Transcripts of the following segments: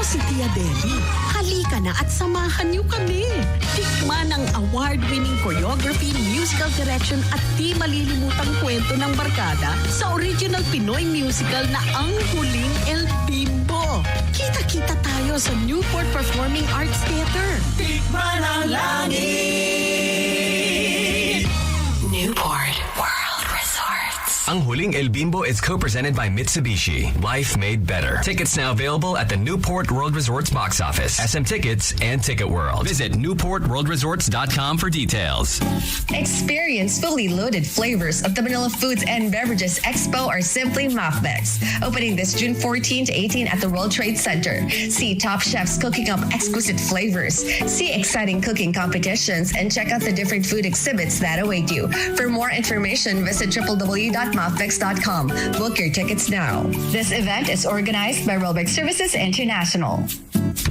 si Tia Deli. Halika na at samahan niyo kami. Tikman ang award-winning choreography, musical direction at di malilimutang kwento ng barkada sa original Pinoy musical na Ang Huling El Bimbo. Kita-kita tayo sa Newport Performing Arts Theater. Tikman ang langit. Newport World Resorts. Ang Huling El Bimbo is co-presented by Mitsubishi. Life made better. Tickets now available at the Newport World Resorts box office, SM Tickets, and Ticket World. Visit newportworldresorts.com for details. Experience fully loaded flavors of the Manila Foods and Beverages Expo or simply MAFBEX. Opening this June 14 to 18 at the World Trade Center. See top chefs cooking up exquisite flavors. See exciting cooking competitions and check out the different food exhibits that await you. For more information, visit www.mafbex.com. Book your tickets now. This event is organized by Rollback Services International.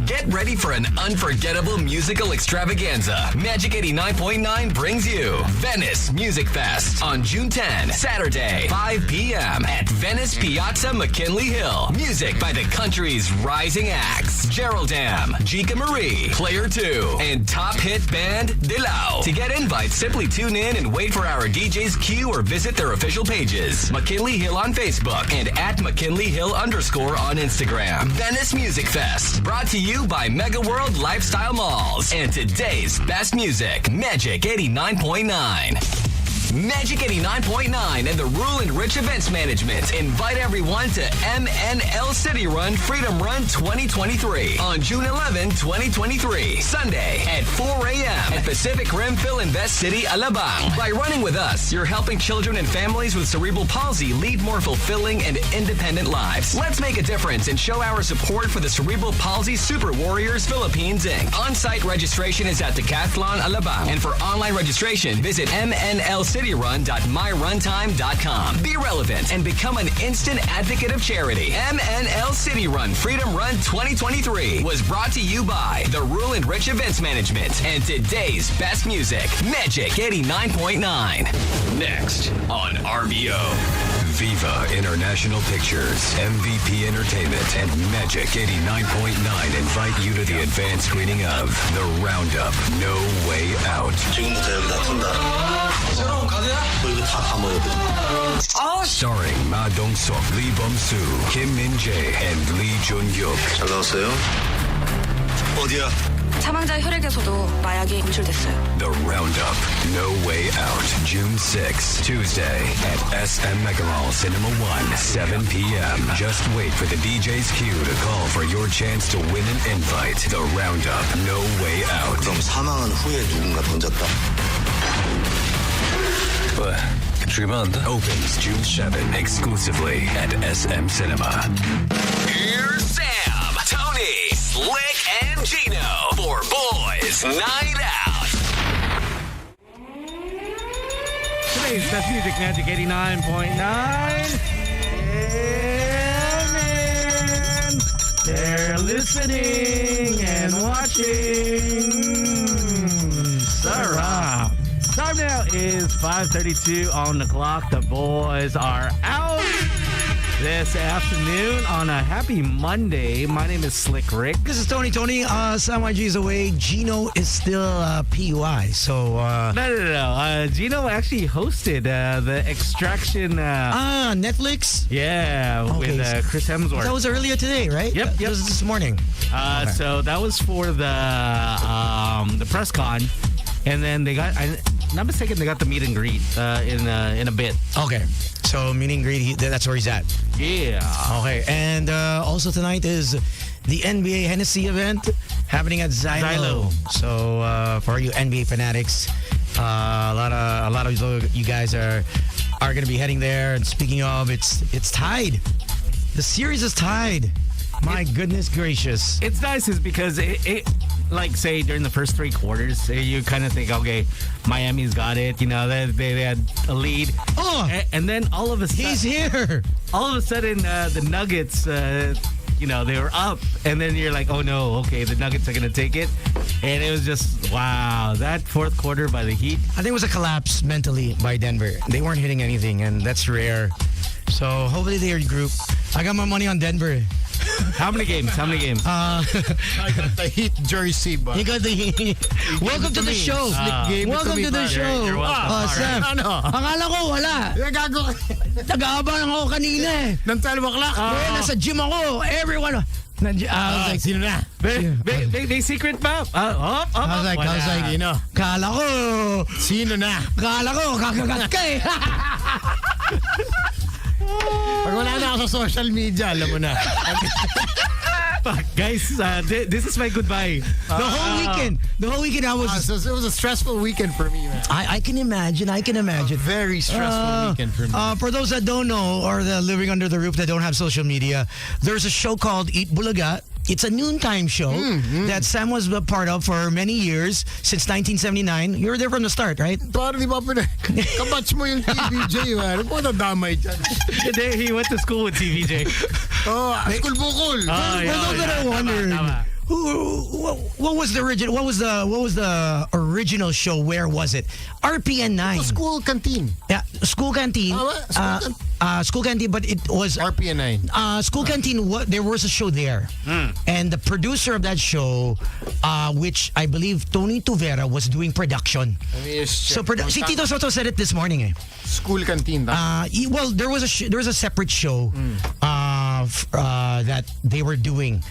Get ready for an unforgettable musical extravaganza. Magic 89.9 brings you Venice Music Fest on June 10, Saturday, 5 p.m. at Venice Piazza McKinley Hill. Music by the country's rising acts, Geraldam, Jika Marie, Player 2, and top hit band Dilau. To get invites, simply tune in and wait for our DJ's queue or visit their official pages, McKinley Hill on Facebook and at McKinley Hill _ on Instagram. Venice Music Fest, brought to you by Mega World Lifestyle Malls and today's best music, Magic 89.9. Magic 89.9 and the Rule and Rich Events Management invite everyone to MNL City Run Freedom Run 2023 on June 11, 2023, Sunday at 4 a.m. at Pacific Rim Philinvest City, Alabang. By running with us, you're helping children and families with cerebral palsy lead more fulfilling and independent lives. Let's make a difference and show our support for the Cerebral Palsy Super Warriors Philippines, Inc. On-site registration is at Decathlon, Alabang. And for online registration, visit mnlcityRun.myruntime.com. Be relevant and become an instant advocate of charity. MNL City Run Freedom Run 2023 was brought to you by the Rule and Rich Events Management and today's best music, Magic 89.9. Next on RBO. Viva International Pictures, MVP Entertainment, and Magic 89.9 invite you to the advanced screening of The Roundup, No Way Out. 지금부터 여기 다툰다. 새로운 가게야? 이거 다 파먹어야 돼. Starring Ma Dong-seok, Lee Bum-soo, Kim Min-jae, and Lee Jun-hyuk. 잘 나왔어요? 어디야? 사망자 혈액에서도 마약이 검출됐어요. The Roundup, No Way Out, June 6, Tuesday at SM Megamall Cinema 1, 7 p.m. Just wait for the DJ's cue to call for your chance to win an invite. The Roundup, No Way Out. 그럼 사망한 후에 누군가 던졌다. 왜? 죽이면 안 돼? Opens June 7 exclusively at SM Cinema. Here's Sam, Tony, Slick, and Gino for Boys Night Out. Today's best music, Magic 89.9. Yeah, man. They're listening and watching. Sarah. Time now is 5:32 on the clock. The boys are out this afternoon on a happy Monday. My name is Slick Rick. This is Tony. Sam YG is away. Gino is still PUI. So No. Gino actually hosted the Extraction. Netflix. Yeah, Okay. with Chris Hemsworth. That was earlier today, right? Yep. That was this morning. Okay. So that was for the press con, and then they got. I'm not mistaken, they got the meet and greet in a bit. Okay. So meet and greet. That's where he's at. Yeah. Okay. And also tonight is the NBA Hennessy event happening at Xylo. So for you NBA fanatics, a lot of you guys are going to be heading there. And speaking of, it's tied. The series is tied. My goodness gracious. It's nice is because it like say during the first three quarters, you kind of think, okay, Miami's got it. You know, they had a lead. Oh, and then all of a sudden, he's here. All of a sudden, the Nuggets, they were up, and then you're like, oh no, okay, the Nuggets are gonna take it, and it was just wow. That fourth quarter by the Heat, I think it was a collapse mentally by Denver. They weren't hitting anything, and that's rare. So hopefully they regroup. I got my money on Denver. How many games? I got the Heat jersey, but You got the... Welcome to the show. gave it Welcome me, to the pare. show. You're welcome. Oh, Sam. Ano? Akala ko wala. Gago. Nag-aabang ako kanina eh. Ng 12 o'clock. Eh, nasa gym ako. Everyone... I was like, Sino na? May secret pa. I was like, Sino? kala ko, kakagat ka eh. Pag wala na ako sa social media, alam mo na. Guys, this is my goodbye. The whole weekend I was... So it was a stressful weekend for me, man. I can imagine. Very stressful weekend for me. For those that don't know or that are living under the roof that don't have social media, there's a show called Eat Bulaga. It's a noontime show that Sam was a part of for many years, since 1979. You were there from the start, right? Parang di ba kabatch mo yung TVJ, man. Ano po nadamay dyan? He went to school with TVJ. Oh, school bukol. For those that are wondering, what was the original? What was the original show? Where was it? RPN 9. School canteen. Yeah, school canteen. School canteen, but it was RPN 9. School canteen. There was a show there, and the producer of that show, which I believe Tony Tuvera was doing production. So si Tito Soto said it this morning. Eh. School canteen. Well, there was a separate show that they were doing.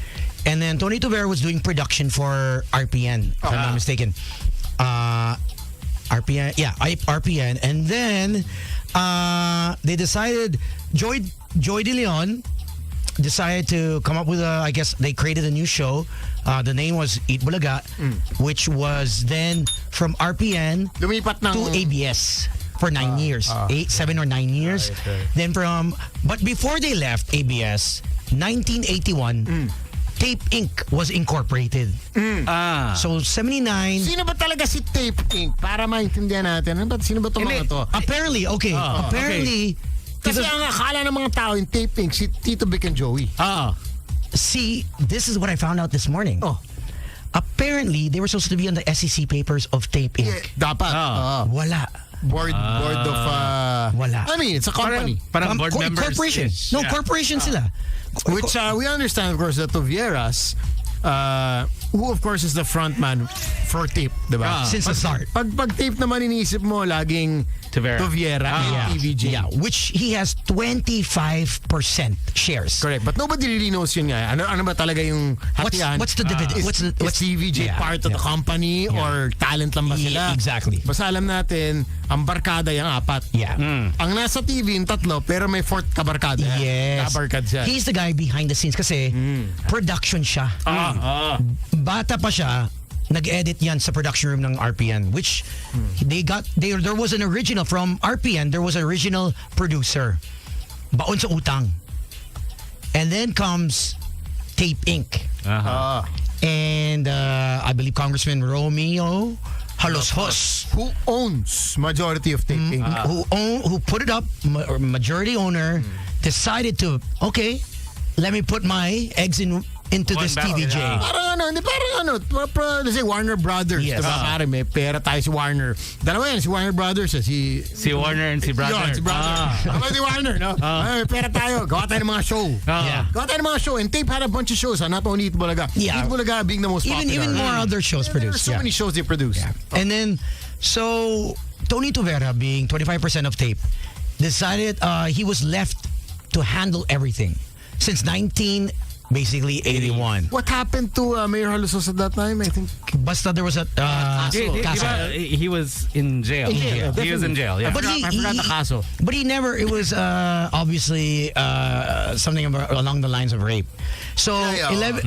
And then Tony Tuvera was doing production for RPN, if I'm not mistaken. RPN. And then they decided, Joy De Leon decided to come up with I guess they created a new show. The name was Eat Bulaga, which was then from RPN Lumipat to ABS for 9 years. 7 or 9 years. Right. Then but before they left ABS, 1981, Tape Inc. was incorporated. So 79. Sino ba talaga si Tape Inc? Para maintindihan natin. Sino ba itong mga to? Apparently, Kasi ang akala ng mga tao yung Tape Inc. si Tito Vic and Joey. See, this is what I found out this morning. Apparently, they were supposed to be on the SEC papers of Tape Inc. Dapat. Wala. Board of... Wala. I mean, it's a company. Parang board members. Corporation. No, corporation sila. Which we understand, of course, that Tuvieras, who of course is the frontman for Tape, diba? Since the start. Pag Tape naman iniisip mo, laging Tuviera and TVJ. Yeah, which he has 25% shares. Correct. But nobody really knows yun nga. Ano ba talaga yung hatian? What's the dividend? What's TVJ part of the company or talent lang ba sila? Exactly. Basta alam natin, ang barkada yung 4. Yeah. Ang nasa TV yung 3, pero may 4th kabarkada. Yes. Kabarkad siya. He's the guy behind the scenes kasi production siya. Bata pa siya, nag-edit yan sa production room ng RPN, which there was an original from RPN. There was an original producer, Baon sa Utang, and then comes Tape Inc. And I believe Congressman Romeo Haloshos, who owns majority of Tape Inc. Who put it up, majority owner, decided to let me put my eggs into this TVJ. Parang let's say Warner Brothers. Yes. Diba? Parang may pera tayo si Warner. Dalawa yan, si Warner Brothers. Si Warner and si Brother. Yun, si Brother. Si Warner, no? May pera tayo. Gawa tayo ng mga show. Gawa tayo ng mga show. And Tape had a bunch of shows. Not only Eat Bulaga. Yeah. Eat Bulaga being the most popular. Even more other shows produced. There's so many shows they produce. Yeah. And then, so Tony Tuvera, being 25% of Tape, decided he was left to handle everything since 81. What happened to Mayor Halosos at that time? I think Basta there was a kaso. He was in jail. He was in jail. Yeah. But I forgot the kaso. But he never. It was obviously something along the lines of rape. So 11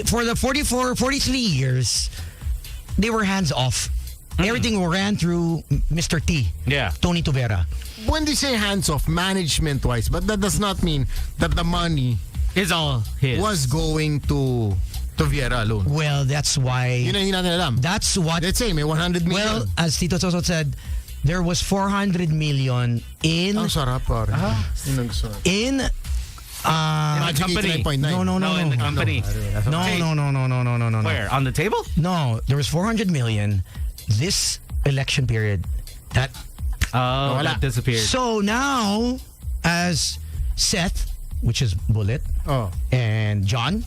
for the 43 years, they were hands off. Everything ran through Mr. T. Yeah. Tony Tuvera. When they say hands off, management wise, but that does not mean that the money is all his. Was going to Viera alone. Well, that's why. Yun ang hindi natin alam. That's what. Let's say may 100 million. Well, as Tito Soso said, there was 400 million in. Ang sarap pare. In Magic company. 89.9. No, in the company. No. Where? On the table? No, there was 400 million this election period. That that disappeared. So now, as Seth, which is Bullet, and and John,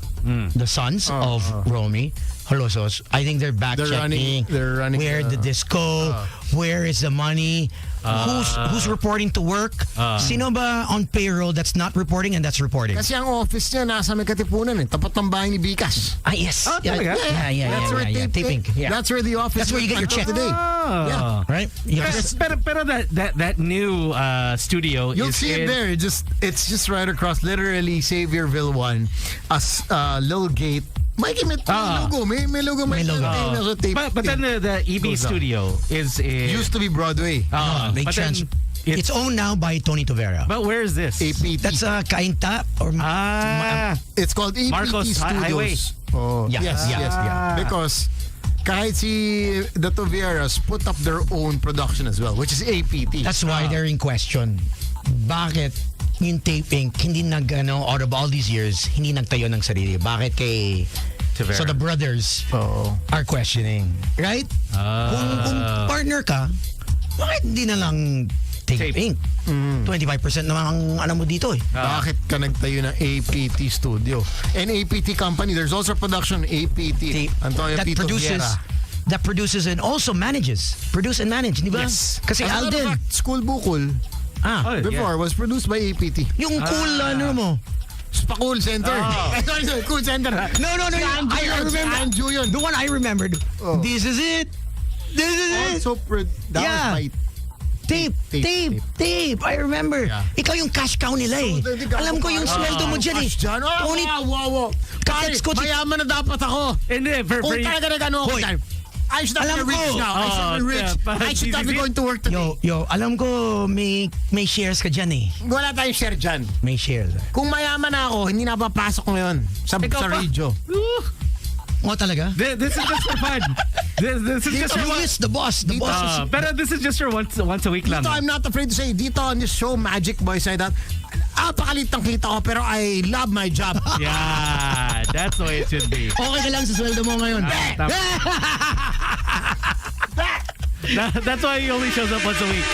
the sons of Romy Holosos. I think they're back checking. They're running where the disco, where is the money, who's reporting to work, sino ba on payroll that's not reporting and that's reporting. Kasi ang office niya nasa may Katipunan tapat ng bahay ni Bikas. Ah, yes. talaga? That's where taping. Yeah. That's where the office. That's where you get your check today. Yeah. Right? Pero that new studio You'll is see it in- there. It's just right across, literally Xavierville 1, a little gate. May logo. May logo. May logo. But then the EB Goes down. studio is in... Used to be Broadway. They but then it's owned now by Tony Tovera. But where is this? APT. That's Kainta or It's called APT Marcos Studios. Highway. Oh, Yeah, yes, yeah, yes, yeah. Because kahit the Toveras put up their own production as well, which is APT. That's why they're in question. Bakit yung taping hindi out of all these years, hindi nagtayo ng sarili? Bakit kay... Tavera. So the brothers are questioning. Right? Kung partner ka, bakit hindi na lang taping? 25% naman ang mo dito eh. Bakit ka nagtayo ng APT Studio? And APT company, there's also production APT. Antonio that Pito produces Viera. that produces and also manages. Produce and manage, di ba? Yes. Kasi As a matter of Alden, fact, School Bukol before was produced by APT. yung cool mo. Cool Center. Sorry, Cool Center. No, I remember. Andrew yun. The one I remembered. This is it. This is it. Also, that Yeah. was my Tape. I remember. Yeah. Ikaw yung cash cow nila eh. Alam ko yung sweldo mo dyan eh. Tony, wow. Pare, Kateks ko si- mayaman na dapat ako. Hindi, Kung talaga nag-ano ako Hoy. dyan, I should have Alam been rich ko. now. I should have been rich. I should have been going to work today. Yo, alam ko may shares ka dyan eh. Wala tayong share dyan. May shares. Kung mayaman na ako, hindi na papasok ngayon sa Ikaw pa. radio. O talaga? This is just for fun. This is just for Julius, the boss. The boss. pero this is just for once a week lang. Dito, I'm not afraid to say, dito on this show, Magic Boy Side Out, apakalitang kita ko, pero I love my job. Yeah, that's the way it should be. Okay ka lang sa sweldo mo ngayon. That's why he only shows up once a week.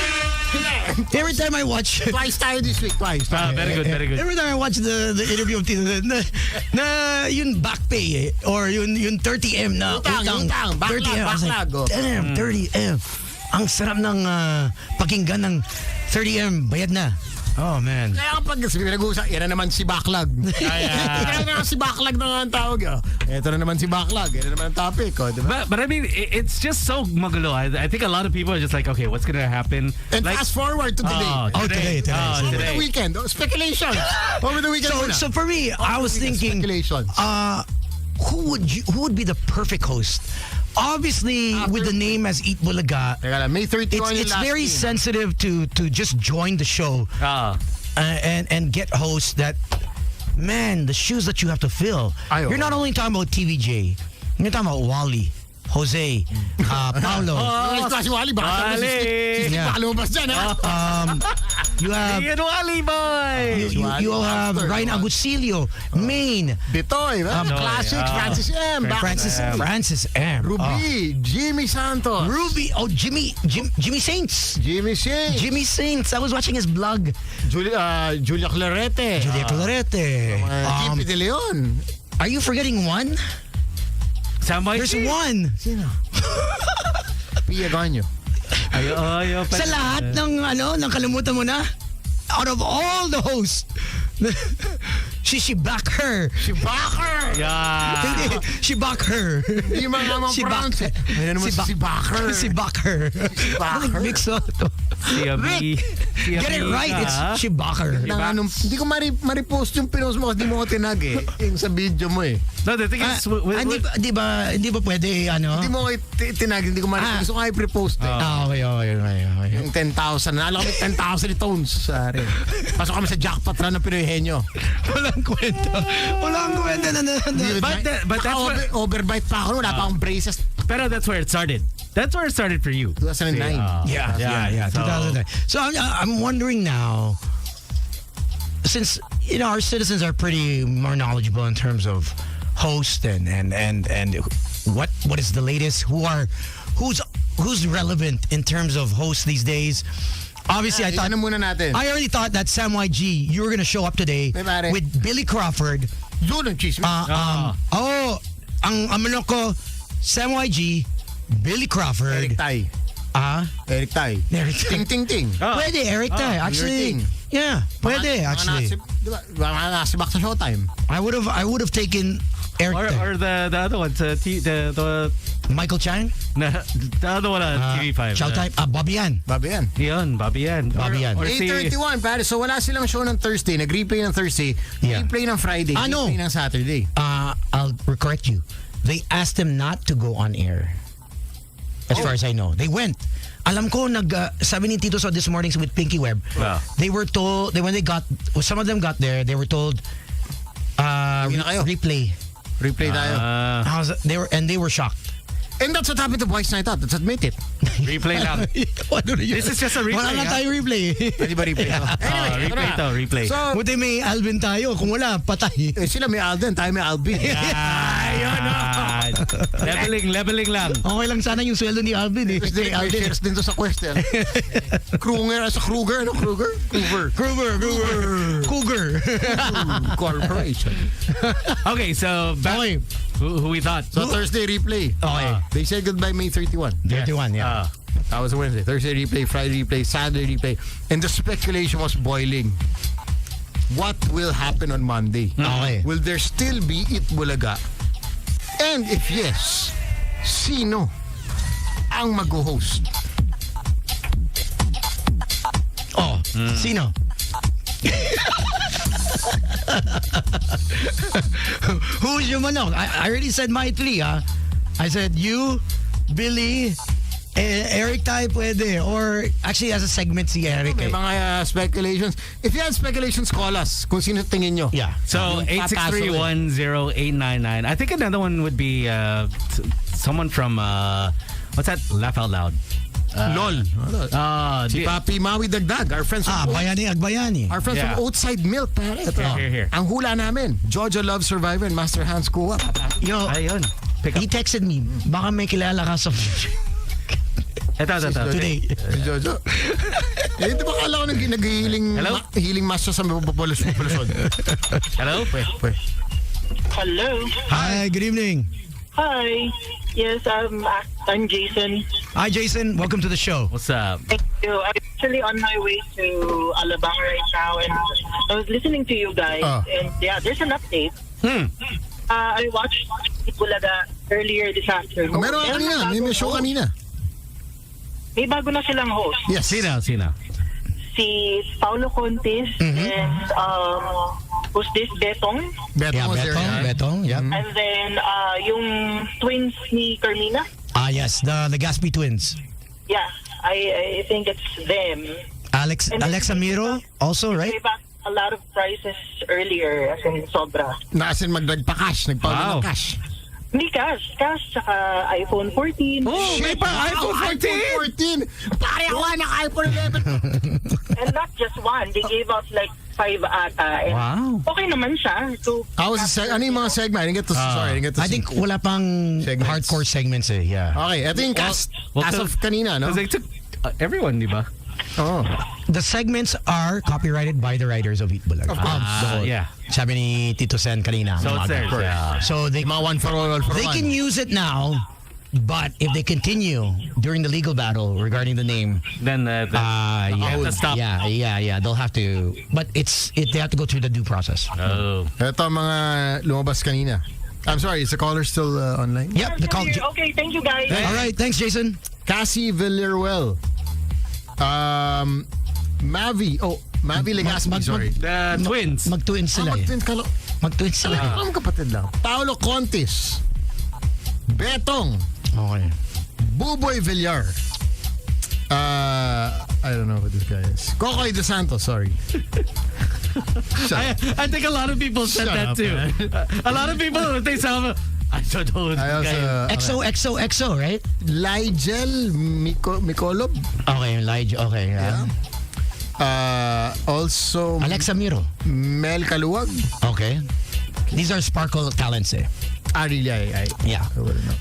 Every time I watch... Twice tayo this week, twice. Very good. Every time I watch the interview of Tito, na yun back pay eh, or yun 30M na Utang, backlog, 30M. I was like, backlog. damn, 30M. Ang sarap ng pakinggan ng 30M. Bayad na. Oh, man. Kaya kapag nag-uusap, yan na naman si Backlog. Kaya na si Backlog na nga ang tawag. Ito na naman si Backlog. Yan na naman ang topic. Diba? But I mean, it's just so magulo. I think a lot of people are just like, okay, what's gonna happen? And like, fast forward to today. today. Over the weekend. Speculation. Over the weekend muna. So for me, I was thinking, Speculations. who would be the perfect host? Obviously, with the name as Eat Bulaga, Teka lang, May 31 yung it's last very game. sensitive to just join the show and get hosts that, man, the shoes that you have to fill. You're not only talking about TVJ, you're talking about Wally, Jose, Paulo. Si Wally, baka Wally. baka lumabas dyan, ha? You have Ian Wally boy. you have Ryan Agusilio, Maine, Bitoy, Classic, Francis M. Francis M. Ruby, Jimmy Santos. Ruby, Jimmy Saints. Jimmy Shea. Jimmy Saints. I was watching his blog. Julia Clarete. Julia Clarete. Jippy De Leon. Are you forgetting one? There's one. Sino? Pia Ganyo. Sa lahat ng kalimutan mo na, out of all the hosts, she back her. Si Backer. Yeah. Hindi, she back her. Hindi man naman Si pronounce it. Ayan naman si Backer. Si Backer. Backer. Mix up to. Rick, get it right. It's she Backer. Hindi ko ma-repost yung pinost mo kasi di mo ko tinag eh. Yung sa video mo eh. No, the thing is, Hindi ba pwede Hindi mo ko tinag, hindi ko ma-repost. Gusto ko i-repost eh. Okay. Yung 10,000. Nalo kami 10,000 ni Tones. Sorry. Pasok kami sa jackpot na ng Pinoyhenyo. Walang kwenta na. but that's what, Overbite pa ako. Wala pa akong braces. pero that's where it started. That's where it started for you. 2009. Yeah. So- 2009. So I'm wondering now, since our citizens are pretty more knowledgeable in terms of host and what is the latest, who's relevant in terms of hosts these days. Obviously, I thought Ano muna natin? I already thought that Sam YG, you were gonna show up today May pare. with Billy Crawford. Yun ang chismis. Ang ano ko, Sam YG, Billy Crawford. Eric Tai. Eric Tai. Eric Tai. Ting, ting, ting. Pwede, Eric Tai. Actually, thing. yeah, pwede actually. Mga nasibak sa Showtime. I would have taken Eric Tai. Or the other one, the Michael Chang, the other one on TV5. Showtime, Bobby Yan. Babi yan. Yun, Bobby Yan. Bobby Yan. Or si... 8:31, pare. So wala silang show ng Thursday. Nag-replay ng Thursday. Yeah. Replay ng Friday. Ano? Replay ng Saturday. I'll correct you. They asked them not to go on air. As far as I know, they went. Alam ko sabi ni Tito so this morning with Pinky Web. Wow. They were told some of them got there. They were told Uwi na kayo. replay. Replay tayo. They were shocked. And that's what happened to Boys Night Out. Let's admit it. Replay lang. This is just a replay. Wala na ah. tayo replay. Pwede ba replay? Anyway, Replay to, replay. So, Buti may Alvin tayo. Kung wala, patay. sila may Alden, tayo may Alvin. Yan. Leveling lang. Okay lang sana yung sweldo ni Alvin eh. Kasi may shares din to sa question. Kruger. Corporation. Okay, so back Okay. who we thought. So Thursday replay. Okay. They said goodbye May 31. 31, yeah. That was Wednesday. Thursday replay, Friday replay, Saturday replay. And the speculation was boiling. What will happen on Monday? Okay. Will there still be Eat Bulaga? And if yes, sino ang mag-host? Sino? Who's your manok? I already said my three, I said you, Billy, Eric Tai pwede. Or actually as a segment si Eric. May mga speculations. If you have speculations, call us kung sino tingin nyo. Yeah. So Yung papasok 863-10-899. I think another one would be someone from what's that? Laugh Out Loud. LOL. Si Papi Maui Dagdag, our friends from Agbayani. Our friends Yeah. from Outside Milk, pare. Ito. Here. Ang hula namin, Jojo Love Survivor and Master Hans Kuha. Yo, Ayun. Pick up. he texted me, baka may kilala ka sa Ito. today. Si Jojo. Di ba kala ko nag-healing Hello? healing master sa populasyon? Hello? Hello. Hi, good evening. Hi. Yes, I'm Jason. Hi, Jason. Welcome to the show. What's up? Thank you. I'm actually on my way to Alabang right now, and I was listening to you guys, and yeah, there's an update. I watched Bulaga earlier this afternoon. Meron ka kanina. May show kanina. May bago na silang host. Yes. Sino? Si Paulo Contis and who's this? Betong. Betong was there. Betong, yeah. And then yung twins ni Carmina. Yes, the Gaspi twins. Yeah, I think it's them. Alexa Miro also, right? They back a lot of prices earlier, as in sobra. Nakasin magdagpa-cash. Nagpawala ng cash. Hindi cash, tsaka iPhone 14. Oh, may pa iPhone 14! 14! Pare ako ng iPhone 11. And not just one, they gave out like 5 ata. And Wow. okay naman siya. So, Ano yung mga segment? I didn't get to I think wala pang Segments. hardcore segments eh, yeah. Okay, ito yung cast as of kanina, no? Because they took everyone, di ba? Oh. The segments are copyrighted by the writers of Eat Bulaga. Of course. Yeah. Sabi ni Tito Sen kanina. So it's theirs. Yeah. So they Mga one for all for they one. can use it now, but if they continue during the legal battle regarding the name, Then yeah, to stop. yeah, they'll have to. But they have to go through the due process. Oh. Ito ang mga lumabas kanina. I'm sorry, is the caller still online? Yep, the call. okay, thank you guys. All right, thanks, Jason. Cassie Villarreal. Mavi Legaspi, sorry. The twins. Mag-twins sila eh. Mag-twins sila eh. Ang kapatid lang. Paolo Contis. Betong. Okay. Buboy Villar. I don't know who this guy is. Kokoy De Santos, sorry. I think a lot of people said Shut that up, too. A lot of people think some. I don't know. Who I this guy is. also, XO, right? Ligel Mikolob. Okay, Elijah. Okay, yeah. Also, Alexa Miro. Mel Kaluwag. Okay. These are Sparkle talents eh. Really, Yeah. I wouldn't know.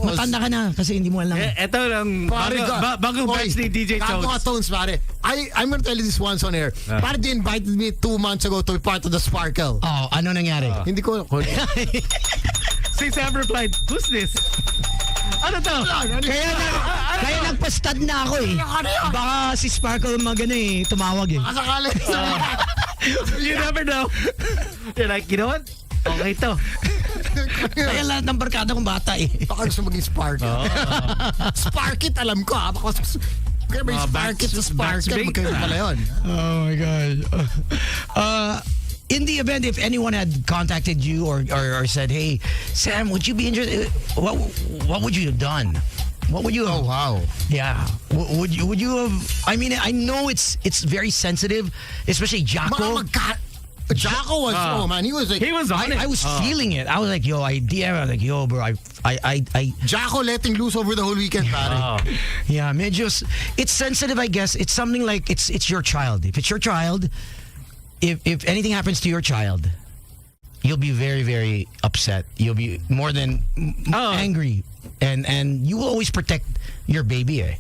Matanda ka na kasi hindi mo alam. Eto lang, Pare, bagong batch ni DJ Gago ka, Tones. Tones, pare. I'm gonna tell you this once on air. Pare, they invited me 2 months ago to be part of the Sparkle. Oh, ano nangyari? Hindi ko... Si Sam replied, who's this? Ano to? Kaya nagpastad na ako eh. Baka si Sparkle magano eh, tumawag eh. Kasakali. You never know. You're like, you know what? Okay to. Kaya lahat ng barkada kong bata eh. Baka gusto maging Sparkle. Sparkit, alam ko ha. Baka kaya may Sparkit sa Sparkle. Magkaya pala yun. Oh my God. In the event, if anyone had contacted you or said, "Hey, Sam, would you be interested?" What would you have done? What would you have? Oh, wow. Yeah. Would you have? I mean, I know it's very sensitive, especially Jaco. Jaco was, oh man, he was like, He was on it. I was feeling it. I was like, yo, I was like, yo, bro, I Jaco letting loose over the whole weekend, pare. yeah, medyo, it's sensitive, I guess. It's something like it's your child. If it's your child, if anything happens to your child, you'll be very, very upset. You'll be more than angry. And you will always protect your baby eh.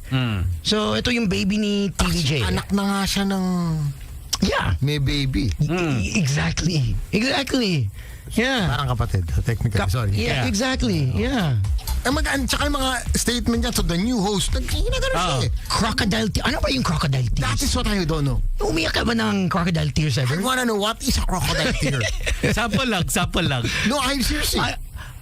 So, ito yung baby ni TVJ. Anak na nga siya ng... Yeah. May baby. Exactly. Yeah. Parang kapatid, technically. Sorry. Yeah, exactly. Yeah. Tsaka yung mga statement niya to the new host, ginagano siya eh. Crocodile tears. Ano ba yung crocodile That tears? is what I don't know. Umiyak ka ba ng crocodile tears I ever? wanna know what is a crocodile tear. Sample lang. No, I'm seriously.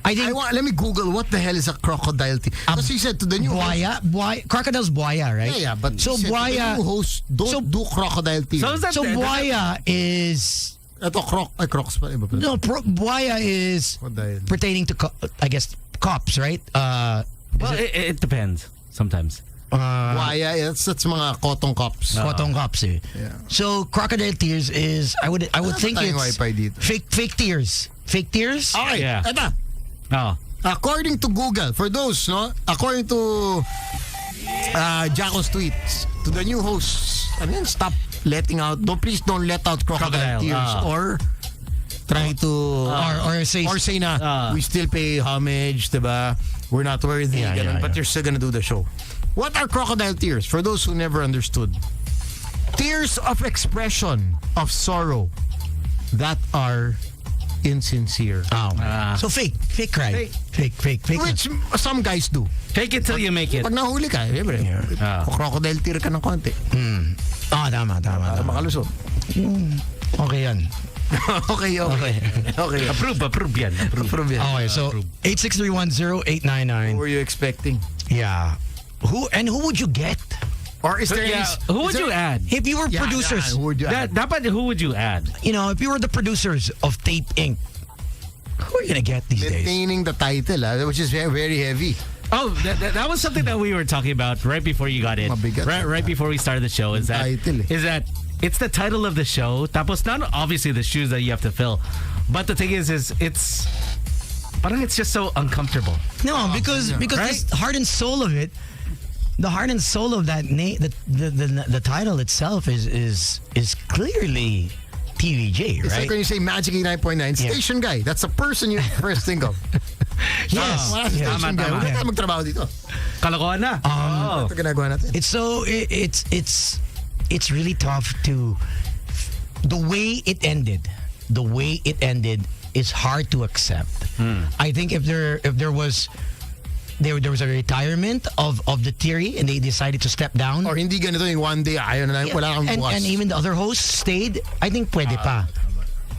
I think Let me Google what the hell is a crocodile tear. Because he said to the new host, crocodile's buaya, right? Yeah, but so he said to the buaya, new host, don't do crocodile tear. so buaya is Ito, crocs pa. Iba pala. no buaya is Crocodile. pertaining to I guess cops, right? Well, it depends sometimes. Buaya, that's mga cotton cops. Cotton cops eh. Yeah. So crocodile tears is I would think tayong it's wifi dito. fake tears. Fake tears? Okay, Yeah. ito. Oh. According to Google, for those, no? According to Jaco's tweets, to the new hosts, I mean, stop letting out, please don't let out crocodile tears or try to, or say na, we still pay homage, diba? We're not worthy, ganun, but you're still gonna do the show. What are crocodile tears? For those who never understood, tears of expression of sorrow that are insincere. so fake cry. Fake. Which some guys do. Take it till you make it. Pag nahuli ka, siyempre, crocodile tear ka ng konti. Tama. Makalusot. Okay yan. Okay. Approve yan. Approve yan. Okay, so 863108999. What were you expecting? Yeah. Who would you get? Or is there Who would you add? If you were producers, who would you add? Dapat who would you add? you know, if you were the producers of Tape Inc., who are you gonna get these days? Maintaining the title, which is very, very heavy. Oh, that was something that we were talking about right before you got in. Mabigat. Right before we started the show. Is that it's the title of the show. Tapos not obviously the shoes that you have to fill, but the thing is it's just so uncomfortable. No, because Right? the heart and soul of it, the heart and soul of that name, the title itself is clearly TVJ, It's right? like when you say Magic 89.9, station guy. That's the person you first think of. Yes. Wala si station guy. Tama. Wala tayo magtrabaho dito. Kalokohan na. Ito ginagawa natin. It's really tough to the way it ended. The way it ended is hard to accept. I think if there was a retirement of the Thierry and they decided to step down, Or hindi ganito yung one day, ayaw na lang, wala kang bukas. and even the other hosts stayed, I think pwede pa.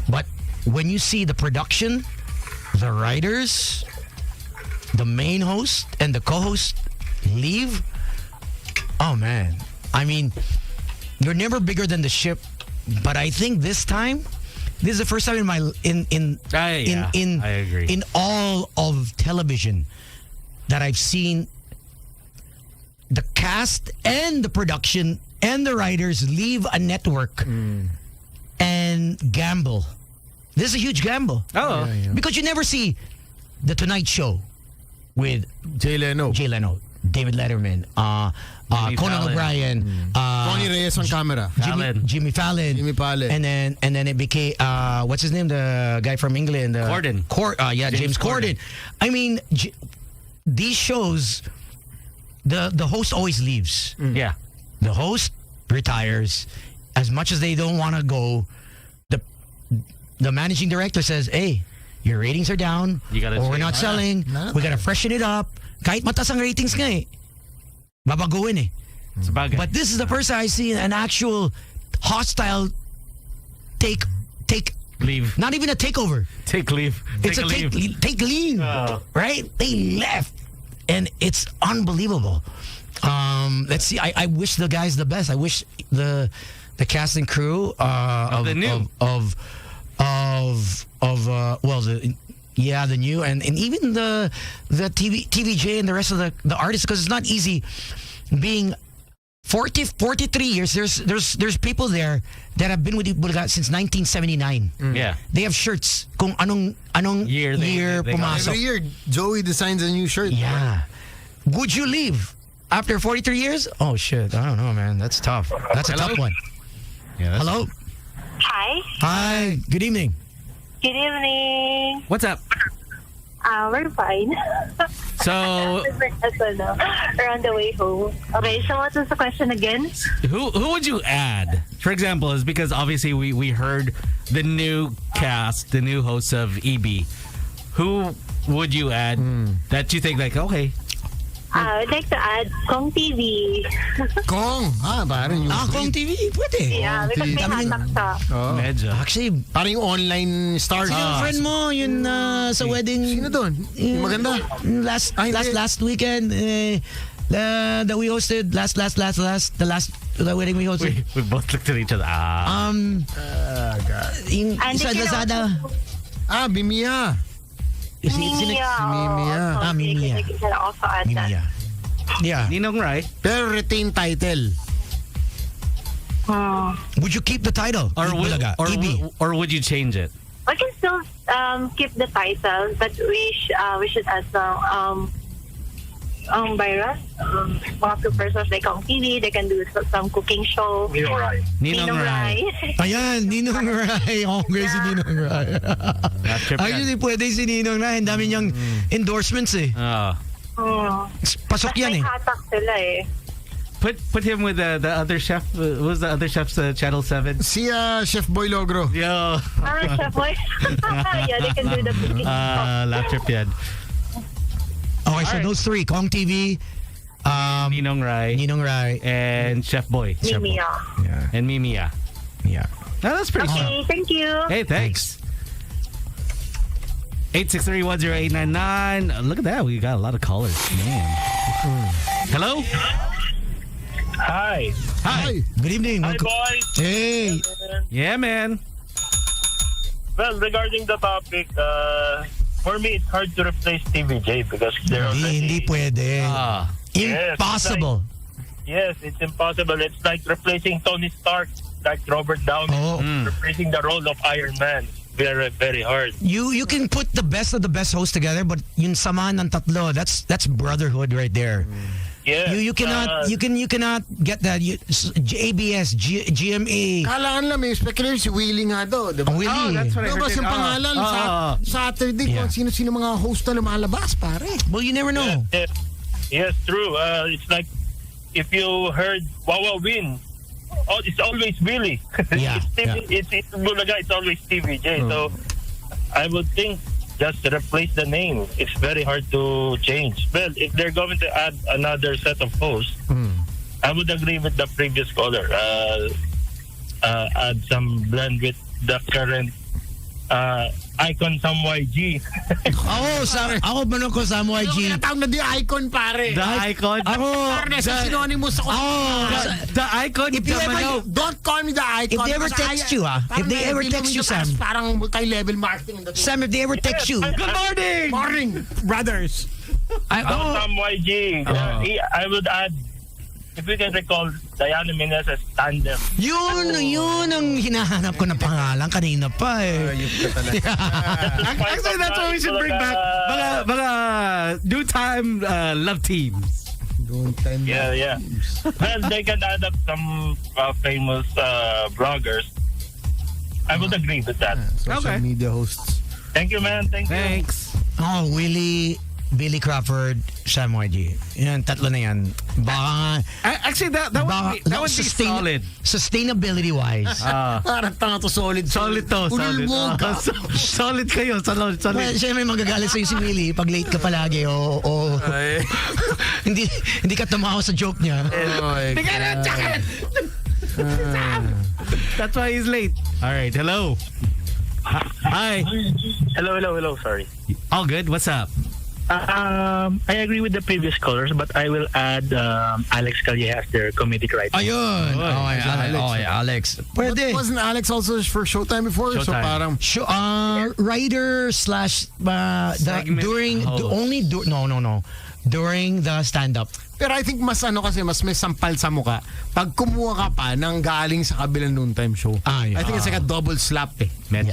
But when you see the production, the writers, the main host and the co-host leave, oh man. I mean, you're never bigger than the ship, but I think this time, this is the first time in my I agree. in all of television that I've seen the cast and the production and the writers leave a network and gamble. This is a huge gamble. Oh. Because you never see The Tonight Show with Jay Leno. Jay Leno. David Letterman, Jimmy Conan Fallon. O'Brien, Tony Reyes on camera. Jimmy Fallon. Jimmy Fallon. And then it became what's his name? The guy from England. Corden. James Corden. I mean, these shows, the host always leaves. Yeah. The host retires. As much as they don't want to go, the managing director says, "Hey, your ratings are down. You gotta or we're change. not selling. We gotta freshen it up. Kahit mataas ang ratings nga eh. Babaguhin eh." It's about But this is the first time I see an actual hostile take leave. not even a takeover. Take leave. It's Take a leave. take leave. Right? They left. And it's unbelievable. Let's see. I wish the guys the best. I wish the cast and crew of the new. The new and even the TVJ and the rest of the artists, because it's not easy being 43 years. There's people there that have been with Bulaga since 1979. Yeah. They have shirts kung anong Year year they got. pumasok. Every year, Joey designs a new shirt. Yeah. Would you leave after 43 years? Oh shit, I don't know, man. That's tough. That's a tough one. Yeah, that's- Hello. Hi. Hi. Good evening. Good evening. What's up? We're fine. So, We're on the way home. Okay, so what was the question again? who would you add? For example, is because obviously we heard the new cast, the new hosts of EB. Who would you add that you think like, okay, I would like to add Kong TV. Kong. Parang yung Kong TV. Pwede. Yeah, because may hatak siya. medyo. Actually, Parang yung online star. yung friend mo, yun sa wedding. Sino doon? Yung maganda. Last weekend, that we hosted, the wedding we hosted. We both looked at each other. Yung And sa they can Lazada. Bimia. Mimia. Mimia. I can also add that. Mimia. Yeah. Ninong Rai. Pero retain title. Would you keep the title? Or Bulaga? EB. or would you change it? We can still keep the title, but we should add some Byron, mga two persons like on TV. They can do some cooking show. Ninong Rai. Ayan, Ninong Rai. Okay, si Ninong Rai. Not trip yan. Actually, pwede si Ninong Rai. Ang dami niyang endorsements eh. Pasok yan eh. May hatak sila eh. Put him with the other chef. What was the other chef's Channel 7? Si Chef Boy Logro. Yo. Chef Boy. Yeah, they can do the cooking show. Laugh trip yan. Okay, so those three. Kong TV, Ninong Rai, and Chef Boy. Mimia. Yeah. And Mimia. Yeah. No, that's pretty cool. Okay, thank you. Hey, thanks. 863-10899. Look at that. We got a lot of callers. Man. Hello? Hi. Hi. Good evening. Hi, boys. Hey. Yeah, man. Well, regarding the topic, for me, it's hard to replace TVJ because they're Hindi already... pwede. Yes, Impossible. Yes, it's impossible. It's like replacing Tony Stark, like Robert Downey, replacing the role of Iron Man. Very, very hard. You can put the best of the best hosts together, but yung samahan ng tatlo, that's brotherhood right there. Yes, You cannot get that. ABS, GMA. Kalaan lang, may speculation si Willie nga daw. Diba? Willie. That's what I Lumabas heard. yung pangalan Saturday kung sino-sino mga host na lumalabas, pare. Well, you never know. Yes, true. It's like if you heard Wawa win, it's always Willie. Yeah, It's Bulaga, it's always TVJ. So I would think just replace the name. It's very hard to change. Well, if they're going to add another set of hosts, I would agree with the previous caller. Add some blend with the current icon Sam YG. Ako manong ko Sam YG. Tinatawag na the icon, pare. The icon. Ako, Pare, sa synonymous ako. The icon. If you ever, Don't call me the icon. if they ever text you, if they ever text you, Sam, Parang multi-level marketing. Sam, if they ever text you, Good morning. Morning, brothers. Sam YG. I would add, if we can recall, Diana Menezes tandem. yun ang hinahanap ko na pangalan kanina pa eh. Actually, that's what we should bring back. Mga new time love teams. Yeah. Well, they can add up some famous bloggers. I would agree with that. Social media hosts. Thank you, man. Thanks. Oh, Willie, Billy Crawford, Sam YG. Yan, tatlo na yan. Baka, Actually, that would be solid. Sustainability-wise. Parang tanga to solid. Solid to, solid. Ululbog ka. Solid kayo, solid. Well, siya may magagalit sa'yo si Willie pag late ka palagi o Ay. hindi ka tumawa sa joke niya. Oh my Bigyan ng God. jacket! That's why he's late. All right, hello. Hi. Hello. Sorry. All good. What's up? I agree with the previous callers, but I will add Alex Calleja as their comedic writer. Ayun. Alex. Pwede. Wasn't Alex also for Showtime before? So Showtime. parang Writer slash Segment no. During the stand-up. Pero I think mas kasi mas may sampal sa muka pag kumuha ka pa ng galing sa kabilang noontime show. Yeah. I think it's like a double slap eh. Medyo.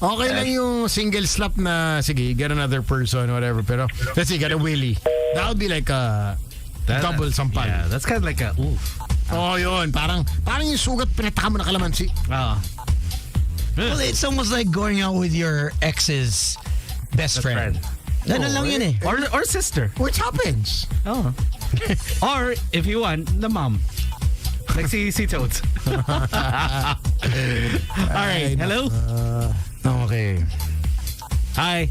Okay lang yung single slap na sige, get another person, whatever. Pero let's say, get a Willie. That would be like a double sampal. Yeah, that's kind of like a oof. Oh, yun. Parang yung sugat pinataka mo na kalamansi. Well, it's almost like going out with your ex's best friend. Ganun lang yun eh. Or sister. Which happens. Oh. Or if you want, the mom. Like si Toads. All right. Hello. Okay. Hi.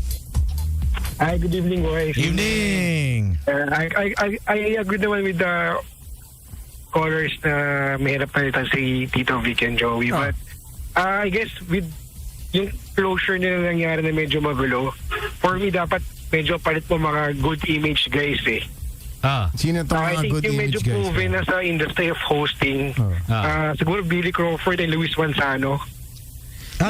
Hi, good evening, boys. Evening. I agree naman with the callers na mahirap palitan si Tito Vic and Joey. But I guess with yung closure nila nangyari na medyo magulo, for me dapat medyo palit mo mga good image guys eh. Sino itong I mga think good yung medyo image guys? proven na sa industry of hosting, siguro Billy Crawford and Luis Manzano.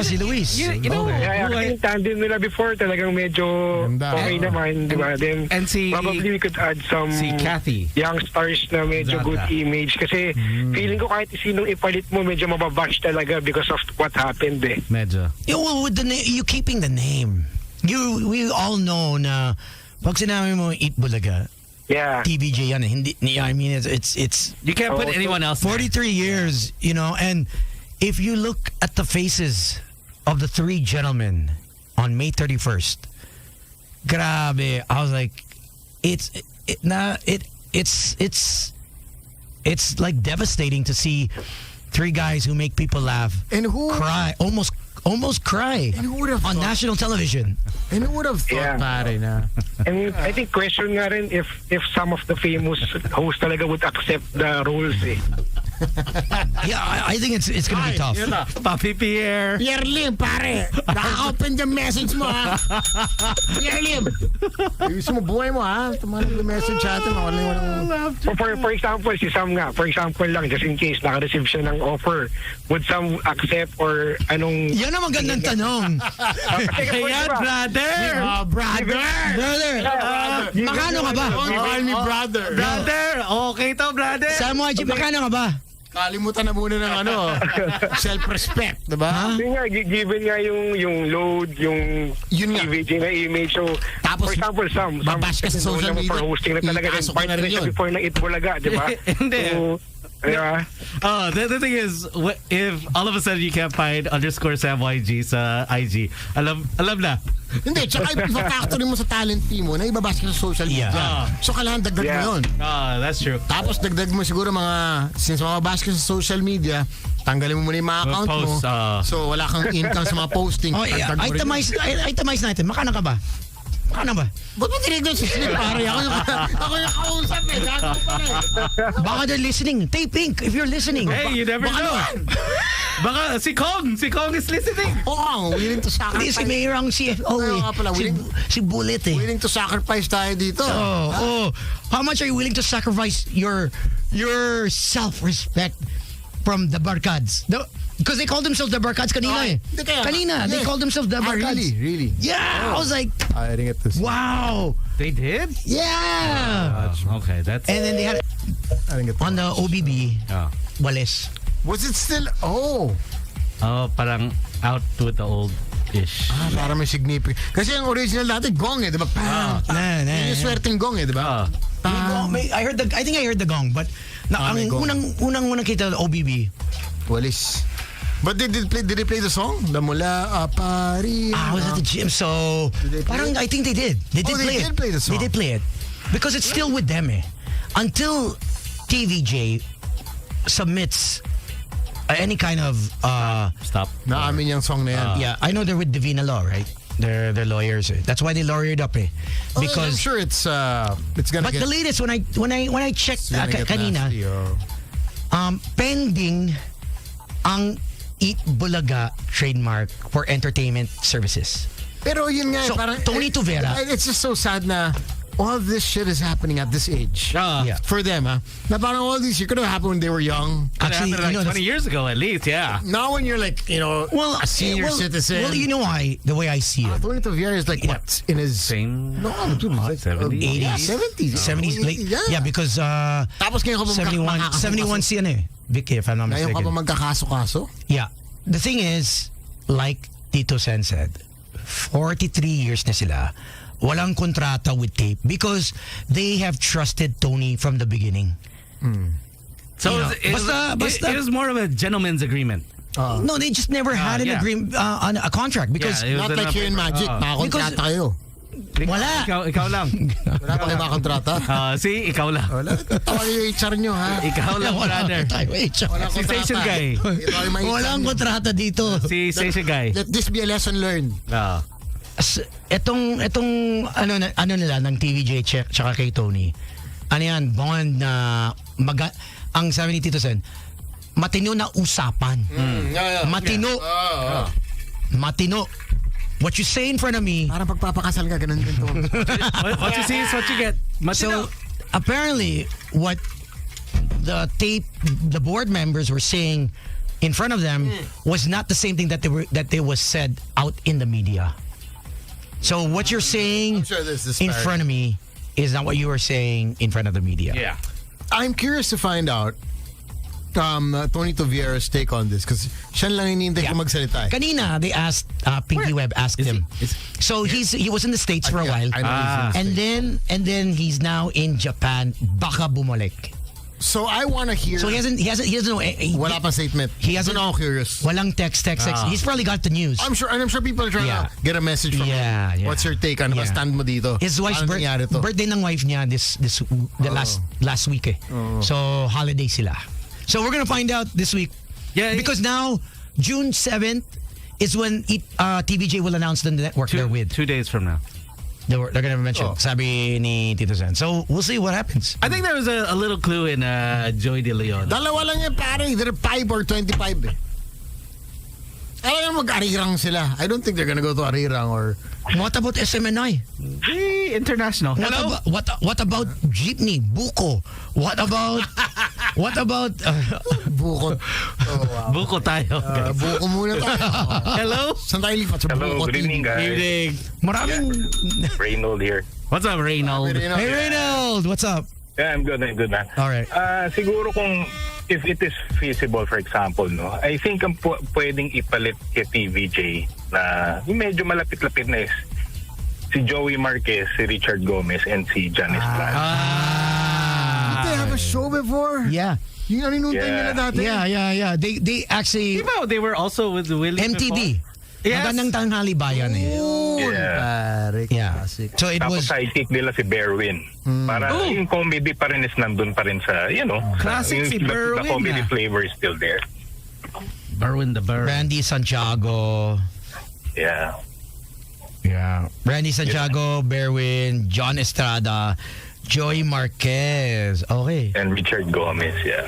Si Luis. You know, Actually, yung tandem nila before talagang medyo okay naman, di ba? Then, and si probably we could add some Kathy. young stars na medyo good image. Kasi feeling ko kahit sinong ipalit mo, medyo mababash talaga because of what happened eh. Medyo. Well, with you keeping the name. We all know na pag sinabi mo Eat Bulaga, TVJ yan eh. Hindi, I mean, it's you can't put anyone else 43 years, you know, and if you look at the faces of the three gentlemen on May 31st, grabe, I was like, it's like devastating to see three guys who make people laugh and who cry, almost cry and who would have on thought, national television. And who would have thought pare na? And I think question nga rin if some of the famous hosts talaga would accept the roles eh. Yeah, I think it's gonna be tough. Papi Pierre. Pierre Lim, pare. Naka-open the message mo, ha? Pierre Lim. Ayusin mo buhay mo, ha? Tumanong yung message sa atin. For example, si Sam nga, for example lang, just in case naka-receive siya ng offer, would Sam accept or anong... Yan ang magandang tanong. Kaya, brother. Brother. Makano ka ba? Call me brother. Brother. Okay to, brother. Sam YG, makano ka ba? Kalimutan na muna ng self-respect, diba? Yun nga, given nga yung load, yung TVJ na image. So, tapos, for example, Sam babash ka sa social media, for hosting na talaga rin. Part na siya before ng Itbulaga, diba? Hindi. So, diba? The thing is, if all of a sudden you can't find _Sam YG sa IG, alam na. Hindi, tsaka ipa-factory mo sa talent team mo na ibabas ka sa social media. So, kailangan dagdag mo yun. That's true. Tapos, dagdag mo siguro since mababas ka sa social media, tanggalin mo muna yung mga account mo. So, wala kang income sa mga posting. Itemize natin. Makano ka ba? Makano ba? Ba't mo tinignan si Sleep, pare? Ako yung kausap eh. Baka they're listening. Tay Pink, if you're listening. Hey, you never know. Baka si Kong is listening. Oo, willing to sacrifice. Si Mayor ang CFO eh. Si Bullet eh. Willing to sacrifice tayo dito. How much are you willing to sacrifice your self-respect from the Barkads? Because they called themselves the Barkads kanina eh. Kanina, they called themselves the Barkads. Really? Yeah, I was like, I didn't get this. Wow. They did? Yeah. Okay, that's... And then they had I didn't get on the OBB, Wales. Was it still... Oh, parang out with the old-ish. para may significant. Kasi ang original dati, gong eh, di ba? Yung swerteng gong eh, di ba? I think I heard the gong, but ang may gong. unang kita OBB. Walis. But did they play the song? The Mula Apari. I was at the gym, so parang I think they did. They did play it. Play the song. They did play it because it's still with them. Until TVJ submits any kind of Stop. Naamin yung song na yan. yeah, I know they're with Divina Law, right? They're lawyers. That's why they lawyered up I'm because sure it's gonna but get. the latest when I checked it's gonna get kanina, nasty, oh. pending ang Eat Bulaga trademark for entertainment services. Pero yun nga, So, parang Tony Tuvera. It's just so sad na all this shit is happening at this age. Yeah. For them, na parang all these shit could have happened when they were young. Actually, like 20 years ago at least, yeah. Now when you're like, a senior citizen. Well, you know why? The way I see it. Tony Tuvera is like, what? In his... Same. No, dude, he's like 70s. 80s. Yeah, 70s. 70s late. Yeah, because Tapos ngayon ka pa 71 si ano Vicky, if I'm not Ngayon ka pa mistaken. magkakaso-kaso? Yeah. The thing is, like Tito Sen said, 43 years na sila. Walang kontrata with tape because they have trusted Tony from the beginning. So You know, it was more of a gentleman's agreement. No, they just never had an agreement, on a contract because Yeah, it was Not like here in Magic. Nakakontrata kayo. wala. Ikaw lang. Wala pa kayo makakontrata. See, ikaw lang. Wala. Tawa yung HR nyo, ha? Ikaw lang, brother. Tayo, Walang Si kontrata. Station Guy. Ito ay may Walang kontrata dito. Si Station Guy. Let this be a lesson learned. Etong ano nila ng TVJ check tsaka kay Tony. Ano yan, bond na ang sabi ni Tito Sen, matino na usapan. Matino. Matino. What you say in front of me. Parang pagpapakasal ka, ganun din to. What you see is what you get. So apparently what the board members were saying in front of them was not the same thing that they was said out in the media. So what you're saying I'm sure there's in disparity. front of me is not what you were saying in front of the media. Yeah. I'm curious to find out Tony Tuvera's take on this because siya lang hinihintay ko magsalita. Kanina they asked Pinky Webb asked him. So he was in the States for a while. I know he's in the And then he's now in Japan. Baka bumalik. So I want to hear. So he doesn't know. Wala pa statement. He hasn't. I'm curious. Walang text. He's probably got the news. I'm sure people are trying to get a message from him. What's your take on stand mo dito? His wife's birthday ng wife niya last week So holiday sila. So we're gonna find out this week. Yeah, because now June 7th is when TVJ will announce the network they're with. 2 days from now. They're gonna mention. Sabi ni Tito Sen. So we'll see what happens. I think there was a little clue in Joey De Leon. Dalawa lang yan, pare. Either 5 or 25 eh. Alam mo, mag-arirang sila. I don't think they're gonna go to Arirang or... What about SMNI? International. Hello? What about Jeepney? Buko? What about Buko? Buko tayo. Buko muna tayo. Hello? Saan tayo lipat? Sa Hello, Buko good evening, guys. Evening. Maraming... Reynold here. What's up, Reynold? Hey, Reynold! What's up? Yeah, I'm good, man. All right. Siguro kung if it is feasible, for example, no, I think ang pwedeng ipalit kay TVJ na yung medyo malapit-lapit na is si Joey Marquez, si Richard Gomez, and si John Estrada. Did they have a show before? Yeah. Yung naninutay nila dati? Yeah. They actually... They were also with Willie MTV. Yes. Magandang tanghali bayan Pare, Yeah. classic. So it Tapos was... sidekick nila si Berwin. Para yung comedy pa rin is nandun pa rin sa, Classic si Berwin, the comedy flavor is still there. Berwin the Bird. Randy Santiago. Yeah. Randy Santiago, Berwin, John Estrada, Joey Marquez. Okay. And Richard Gomez, yeah.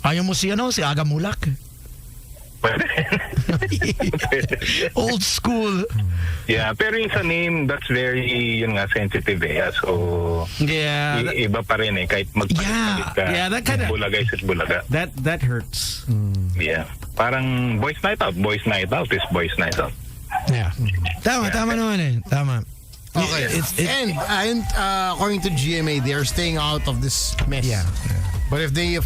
Ayaw mo si Aga Mulak? Old school. Yeah, pero yung sa name, that's very, sensitive eh. So, iba pa rin eh. Kahit magpalit ka. Yeah, that kind of... Bulaga is Bulaga. That hurts. Yeah. Parang boys night out. Boys night out is boys night out. Yeah. Tama naman eh. Tama. Okay. And according to GMA, they are staying out of this mess. Yeah. But if they,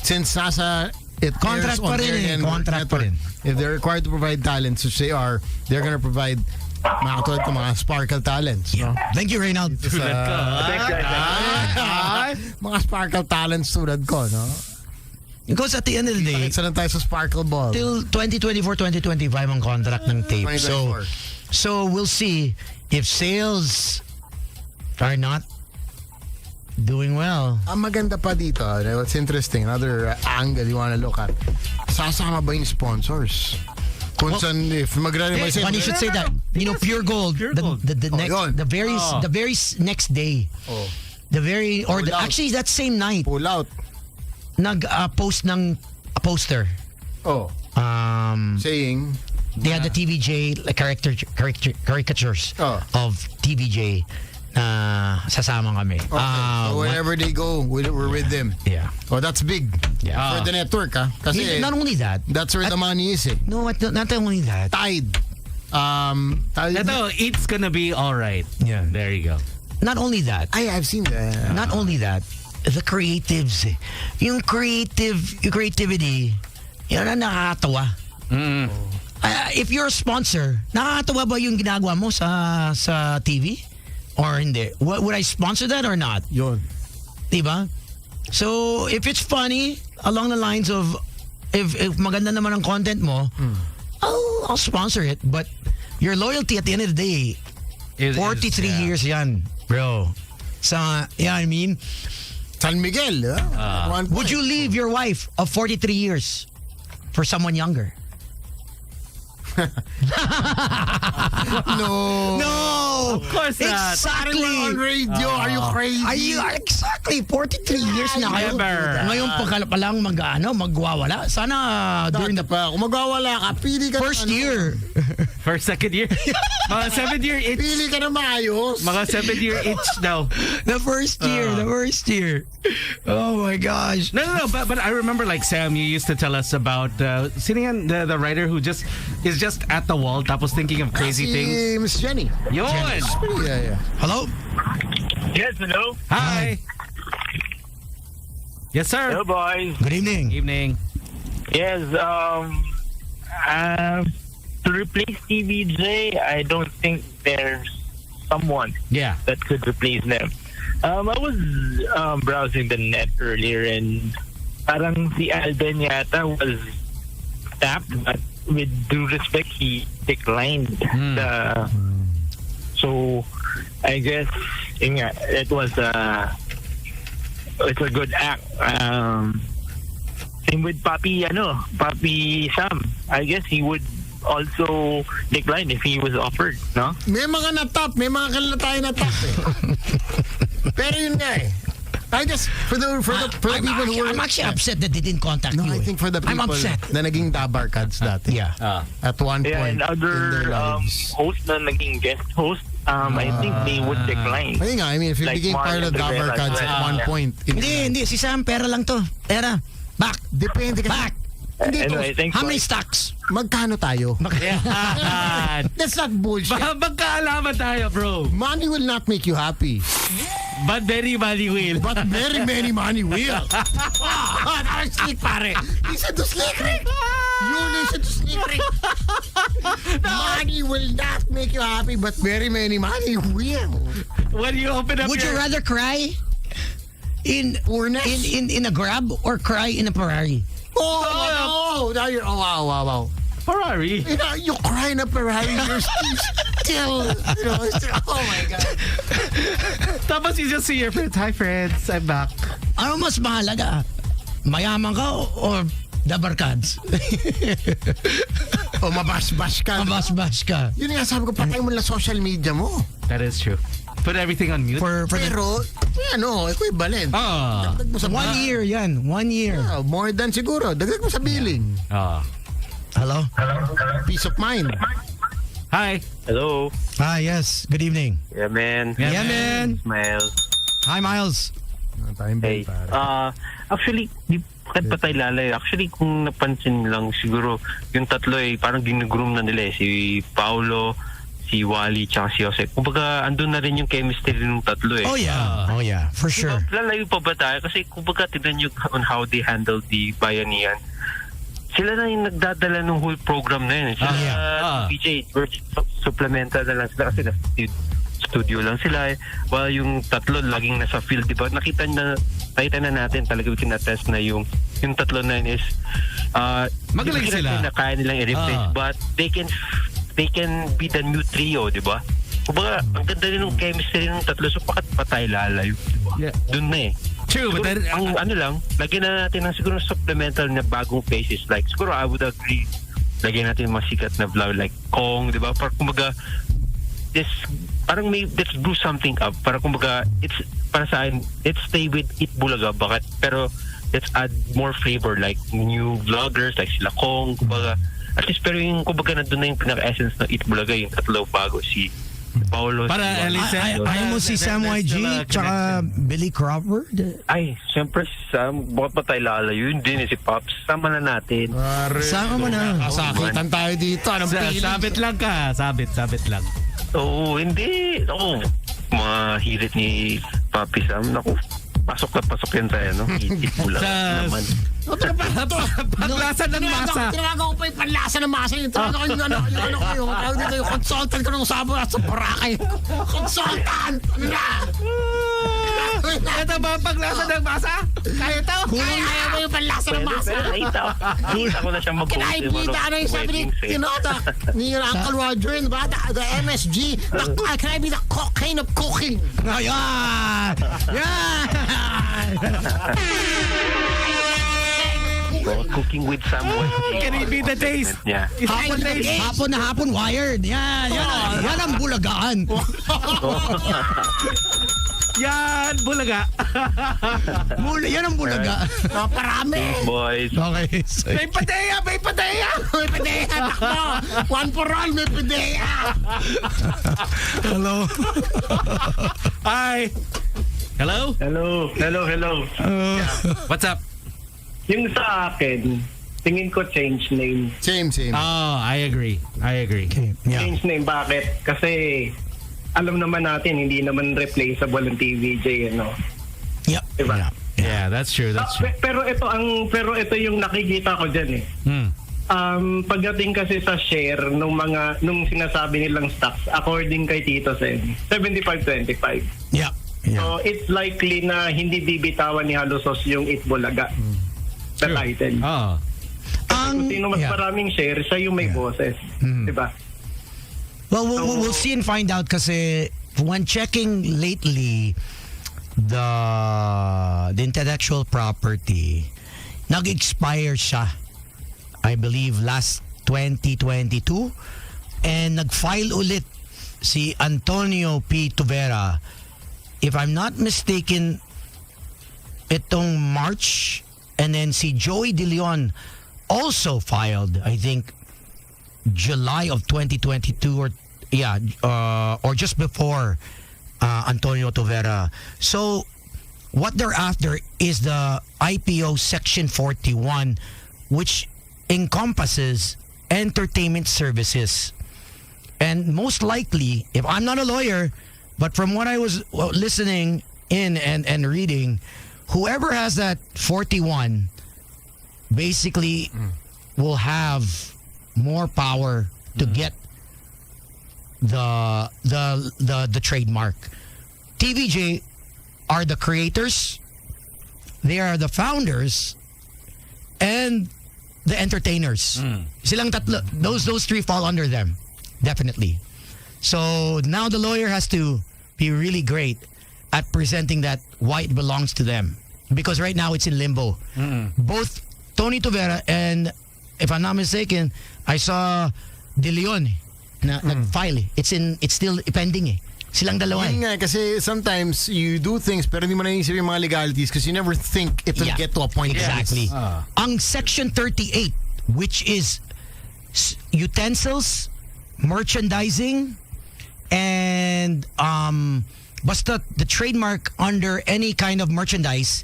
since nasa... Contract pa rin eh. Contract pa rin. If they're required to provide talents, which they are, they're gonna provide Mga katulad ko, mga sparkle talents. No? Thank you, Reynald. Tulad ko. Mga sparkle talents tulad ko, no? Because at the end of the day, Isa lang tayo sa sparkle ball. till 2024-2025 ang contract ng tape. 2024. So we'll see if sales are not doing well. Ang maganda pa dito, what's interesting, another angle you wanna look at, sasama ba yung sponsors? Kung saan, if Funny you should say that. You know, Pure Gold. Pure Gold. The next, yun. the very next day. Oh. The very or Pull out. actually that same night Pull out. post ng a poster. Oh. Saying, They had the TVJ like caricatures Oh. of TVJ na sasama kami. okay, so wherever they go, we're with them. Yeah. Oh, that's big. Yeah. For the network, ha? Kasi Not only that. that's where the money is, eh. No, not only that. Tide. Ito, it's gonna be alright. Yeah. There you go. Not only that. I've seen that. Not only that. The creatives. Yung creativity, yun ang nakakatawa. If you're a sponsor, nakakatawa ba yung ginagawa mo sa TV? Or hindi? Would I sponsor that or not? Yun. Diba? So, if it's funny, along the lines of, if maganda naman ang content mo, I'll sponsor it. But your loyalty at the end of the day, 43 years yan, bro. Yeah, I mean, San Miguel, would you leave your wife of 43 years for someone younger? No. Of course not. Exactly. on radio. Are you crazy? Are you exactly 43 years na kayo? Never. Ngayon pa lang magwawala. Sana during the pa, kung magwawala ka, pili ka first ng year. First, second year. Mga 7-year itch. Pili ka na maayos. Mga 7-year itch daw. The first year. Oh my gosh. No. But I remember like Sam, you used to tell us about sino yan, the writer who is just at the wall tapos thinking of crazy things. Miss Jenny. Yun. Yeah. Hello? Yes, hello. Hi. Yes, sir. Hello, boys. Good evening. Evening. Yes, to replace TVJ, I don't think there's someone Yeah. that could replace them. I was browsing the net earlier and parang si Alden yata was tapped, but with due respect, he declined. So I guess it was it's a good act. Same with Papi Sam. I guess he would also decline if he was offered, no? May mga na-top. May mga kanila tayo na-top, eh. Pero yun nga, eh. I guess for the people who were... I'm actually upset that they didn't contact No, you. I think for the people I'm upset. na naging Dabarkads dati. Yeah. At one Yeah, point and other in their lives. hosts na naging guest host, I think they would decline. Ayun nga, I mean, if you Like became part of Marlon Rivera Dabarkads as well. at one point. Hindi. Si Sam, pera lang to. Pera. Back. Depende kasi. Back. Hindi to. Anyway, thanks. How many boys. stocks? Magkano tayo? Yeah. That's not bullshit. Magkaalaman tayo, bro. Money will not make you happy. But very money will. But very many money will. That's slick, pare. Listen to Slick Rick. You listen to Slick Rick. Money will not make you happy, but very many money will. When you open up Would you your... rather cry in Poorness? in a Grab or cry in a Ferrari? Oh, now you're, wow. Ferrari. You cry in a Ferrari, you're still, oh my God. Tapos you just see your friends. Hi, friends. I'm back. Ano mas mahalaga? Mayaman ka or Dabarkads? O mabas-bas ka. Mabas-bas ka. Yun nga, sabi ko, patay mo na social media mo. That is true. Put everything on mute. For the Pero, equivalent. Ah. Dagdag mo sa 1 year yan. 1 year. Yeah, more than siguro. Dagdag mo sa billing. Ah. Hello? Peace of mind. Hi. Hello. Hi, yes. Good evening. Yeah, man. Yeah, man. Miles. Hi, Miles. Hey. Actually, di pa tayo lalay. Actually, kung napansin lang, siguro, yung tatlo ay parang ginugroom na nila eh. Si Paolo, si Wally, tsaka si Jose. Kumbaga, andun na rin yung chemistry ng tatlo eh. Oh, yeah. For sure. Lalayo pa ba tayo? Kasi kumbaga, tignan nyo on how they handled the Bayanihan. sila na yung nagdadala ng whole program na yun. Sila, DJ, supplemental na lang sila kasi studio lang sila. While yung tatlo laging nasa field, di ba? Nakita na natin talaga, we can attest na yung tatlo na yun is magaling sila na kaya nilang i-replace, but they can be the new trio, di ba? Kumbaga, ang ganda rin ng chemistry ng tatlo, so bakit pa tayo lalayo, di ba? Doon na eh. True, but then, ang ano lang, lagyan na natin ng siguro supplemental na bagong faces. Like, siguro I would agree, lagyan natin mga sikat na vlog like Kong, di ba? Para kumbaga, let's do something up. Para kumbaga, para sa akin, let's stay with Eat Bulaga, bakit? Pero, let's add more flavor like new vloggers, like sila Kong, kumbaga. At least, pero yung kumbaga na doon na yung pinaka-essence ng Eat Bulaga, yung tatlo bago, si Paolo. Para ayaw mo si Sam YG tsaka Billy Crawford? Ay, siyempre si Sam, bakit pa tayo lalayo? Yun din si Pops. Sama na natin. Sama mo na. Kasakitan tayo dito. Anong feeling? Sabit lang ka. Sabit lang. Oo, hindi. Ako, mga hirit ni Papi Sam, naku, pasok yan tayo, no? Hit mo lang naman. Panglasa ng masa. Tinawagan ko pa yung panlasa ng masa. Yung tinawagan ko yung consultant ko nung sabo sa Boracay. Consultant! Ano na? Ito ba ang paglasa ng masa? Kaya ito? Kaya mo yung panlasa ng masa. Nakita ko na siya mag-post. Kinaibita na yung sabi ni Uncle Roger, ba? The MSG. Can I be the cocaine of cooking? Ayan! Cooking with someone. Can it be the taste? Yeah. Hapon na hapon, wired. Yan ang bulagaan. Yan, Bulaga. Yan ang bulaga. Parami. Boys. Okay. May padeya. Takbo. One for all, may padeya. Hello. Hi. Hello? Hello. What's up? Yung sa akin, tingin ko change name. Same. Oh, I agree. Okay. Yeah. Change name, bakit? Kasi alam naman natin, hindi naman replaceable ang TVJ, no? Yep. Diba? Yeah, that's true. Pero ito yung nakikita ko dyan eh. Pagdating kasi sa share nung sinasabi nilang stocks, according kay Tito Sen, 75-25. Yeah. So it's likely na hindi bibitawan ni Halosos yung Eat Bulaga. The title. Kung sino mas maraming share, siya yung may boses. Diba? Well, we'll see and find out kasi when checking lately the intellectual property, nag-expire siya. I believe last 2022 and nag-file ulit si Antonio P. Tuvera. If I'm not mistaken, itong March, and then si Joey De Leon also filed, I think, July of 2022 or just before Antonio Tuvera. So what they're after is the IPO Section 41, which encompasses entertainment services. And most likely, if I'm not a lawyer, but from what I was listening in and reading, whoever has that 41 basically will have more power to get the trademark. TVJ are the creators, they are the founders, and the entertainers. Silang tatlo, those three fall under them, definitely. So now the lawyer has to be really great at presenting that why it belongs to them, because right now it's in limbo. Both Tony Tuvera and, if I'm not mistaken, I saw De Leon na nag-file. It's still pending eh. Silang dalawa eh. Yun nga, kasi sometimes you do things pero hindi mo naisip yung mga legalities because you never think it will get to a point. Exactly. Ang Section 38, which is utensils, merchandising, and basta the trademark under any kind of merchandise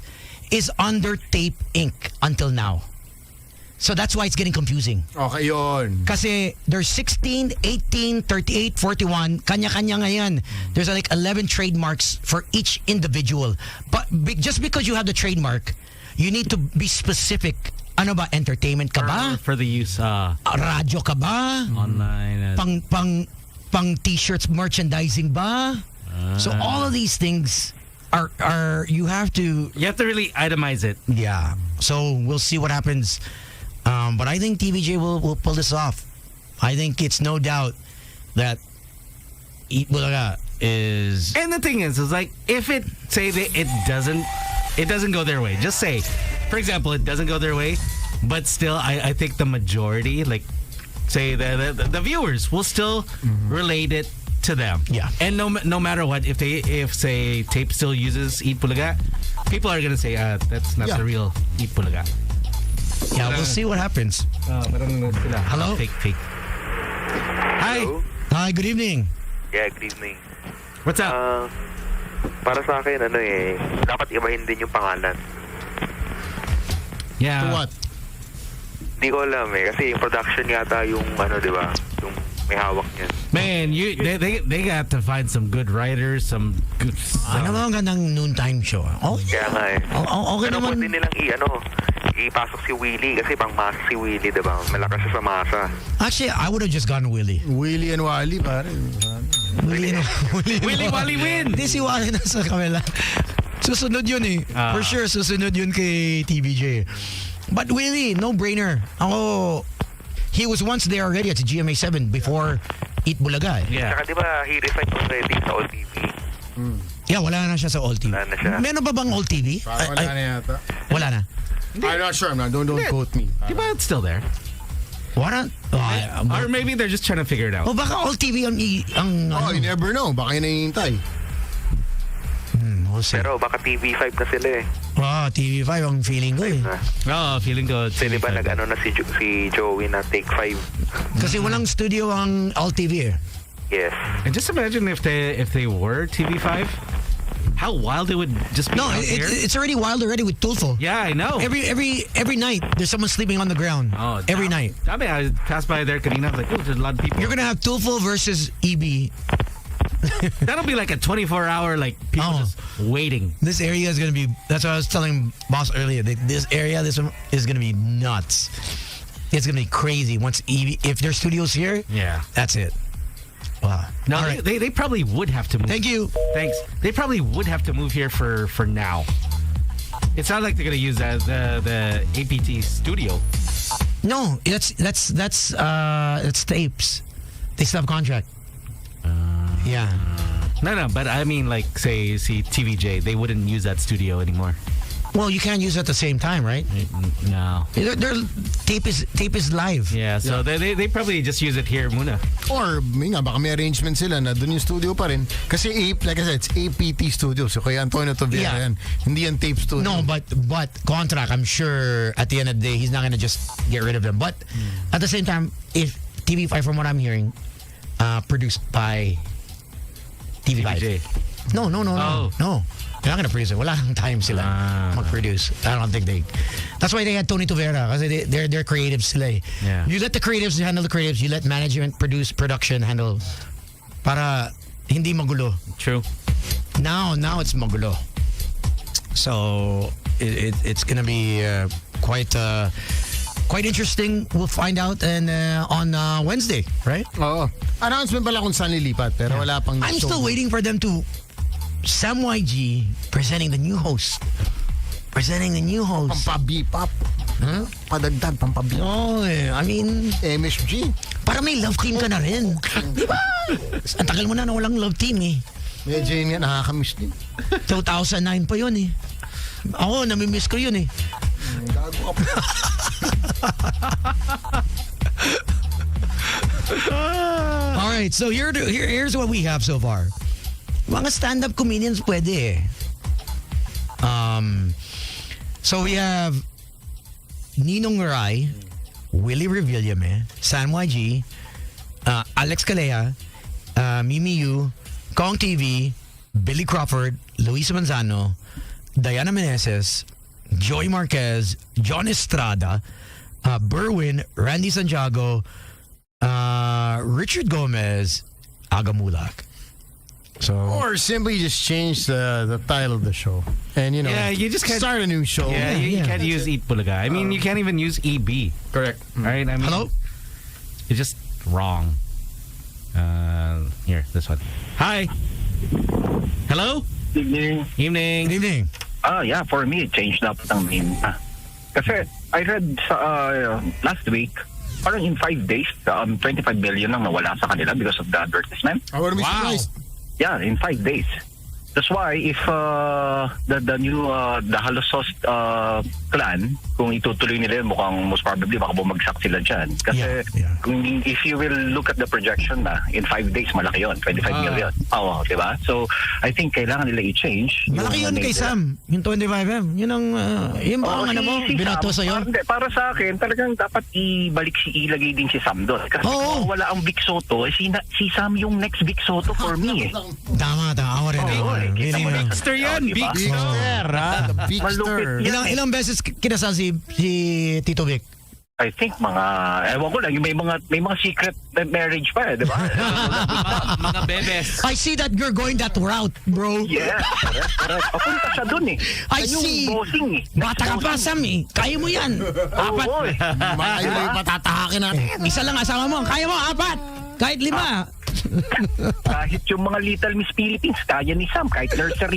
is under Tape Inc. until now. So that's why it's getting confusing. Okay, yun. Kasi there's 16, 18, 38, 41. Kanya-kanya ngayon. There's like 11 trademarks for each individual. But just because you have the trademark, you need to be specific Ano ba, entertainment ka ba? For the use Radyo ka ba? online. Pang t-shirts merchandising ba? So all of these things are you have to really itemize it. Yeah. So we'll see what happens. But I think TVJ will pull this off. I think it's no doubt that Eat Bulaga is. And the thing is like if it doesn't go their way. Just say, for example, it doesn't go their way, but still, I think the majority, like, say the viewers will still relate it to them. Yeah. And no matter what, if say tape still uses Eat Bulaga, people are gonna say that's not the real Eat Bulaga. Yeah, we'll see what happens. Hello? Fake. Hi. Hello? Hi, good evening. Yeah, good evening. What's up? Para sa akin, dapat ibahin din yung pangalan. Yeah. To what? Hindi ko alam kasi yung production yata yung di ba? Yung may hawak niyan. Man, they got to find some good writers, some good. Ano ba ang gandang noontime show? Oh, Kaya nga okay Pero naman. pwede nilang ipasok si Willie kasi pang masa si Willie, di ba? Malakas siya sa masa. Actually, I would have just gone Willie. Willie and Wally, pare. Willie Wally win! Hindi si Wally na sa kamela. Susunod yun For sure, susunod yun kay TVJ. But Willie, no-brainer. He was once there already at the GMA7 before Eat Bulaga. Yeah. Saka di ba, he resigned already sa All TV. Yeah, wala na siya sa All TV. Wala na siya. Meron ba bang All TV? Parang wala na yata. Wala na. I'm not sure. Don't quote me. Diba it's still there? What? Or maybe they're just trying to figure it out. O baka All TV ang you never know. Baka yun nahihintay. We'll see. Pero baka TV5 na sila TV5 ang feeling ko Feeling ko. Kasi di ba nag-ano na si Joey na Take 5. Kasi walang studio ang All TV Yes. And just imagine if they were TV5, how wild it would just be. No, out here. it's already wild already with Tulfo. Yeah, I know. Every night there's someone sleeping on the ground. Every night. I mean, I passed by there kanina. I was like, oh, there's a lot of people. You're gonna have Tulfo versus EB. That'll be like a 24-hour people just waiting. This area is gonna be. That's what I was telling boss earlier. This area, this one is gonna be nuts. It's gonna be crazy once EB. If there's studios here, that's it. Wow. No, they probably would have to move. Thank you. Thanks. They probably would have to move here for now. It's not like they're gonna use the APT studio. No, that's tapes. They still have contract. Yeah. No, but I mean, like, say TVJ, they wouldn't use that studio anymore. Well, you can't use it at the same time, right? No. Their tape is live. Yeah, so they probably just use it here muna. Or baka may arrangement sila na dun yung studio pa rin. Kasi like I said, it's APT Studio. So kaya Antonio Tovera yan. Hindi yan tape studio. No, but contract, I'm sure at the end of the day, he's not gonna just get rid of them. But at the same time, if TV5, from what I'm hearing, produced by TV5. TVJ. No. They're not gonna produce it. Wala nang time sila mag-produce. I don't think they. That's why they had Tony Tovera kasi they're creatives sila Yeah. You let the creatives handle the creatives. You let management, production handle para hindi magulo. True. Now it's magulo. So it's gonna be quite interesting. We'll find out on Wednesday, right? Oo. Announcement pala kung saan lilipat pero wala pang I'm show. still waiting for them to Sam YG presenting the new host. Pampabipap. Padagdag, pampabipap. Oh, I mean, MSG. para may love team ka na rin. Di ba? Ang tagal mo na walang love team Medyo yun nga, nakakamiss din. 2009 pa yun Ako, namimiss ko yun Gago ka pa. All right, so here's what we have so far. Mga stand-up comedians pwede So we have Ninong Rai, Willie Revillame, San YG, Alex Calea, Mimi Yu, Kong TV, Billy Crawford, Luis Manzano, Diana Meneses, Joey Marquez, John Estrada, Berwin, Randy Santiago, Richard Gomez, Agamulak. So Or simply just change the title of the show. And, Yeah, you just can't start a new show. Yeah, you can't use Eat Bulaga. I mean, you can't even use EB. Correct. Right? I mean, hello? It's just wrong. Here, this one. Hi. Hello? Evening. Evening. Good evening. Yeah, for me, it changed dapat ang name. Kasi I read last week, parang in 5 days, 25 billion lang nawala sa kanila because of the advertisement. I wouldn't be surprised. Yeah, in 5 days. That's why if the new the Halosos clan, kung itutuloy nila yun, mukhang most probably baka bumagsak sila dyan. Kasi if you will look at the projection na, in 5 days, malaki yun, 25 million. Oo, diba? So, I think kailangan nila i-change. Malaki yun kay Sam. Yung 25M. Yun ang, yun ba ang ano mo? Binato sa'yo? Para sa akin, talagang dapat ibalik ilagay din si Sam doon. Kasi kung wala ang Vic Soto, si Sam yung next Vic Soto for me. Tama. Ako rin. Bigster yan. Bigster. Bigster. Ilang beses kinasal si Tito Vic? I think ewan ko lang, may mga secret marriage pa di ba? Mga bebes. I see that you're going that route, bro. Yeah, correct. Papunta siya dun eh. I see. Bossing eh. Bata ka pa, Sam eh. Kaya mo yan. Apat. Malayo na yung patatahakin natin. Isa lang asama mo. Kaya mo, apat. Kahit 5. Kahit yung mga Little Miss Philippines, kaya ni Sam, kahit nursery.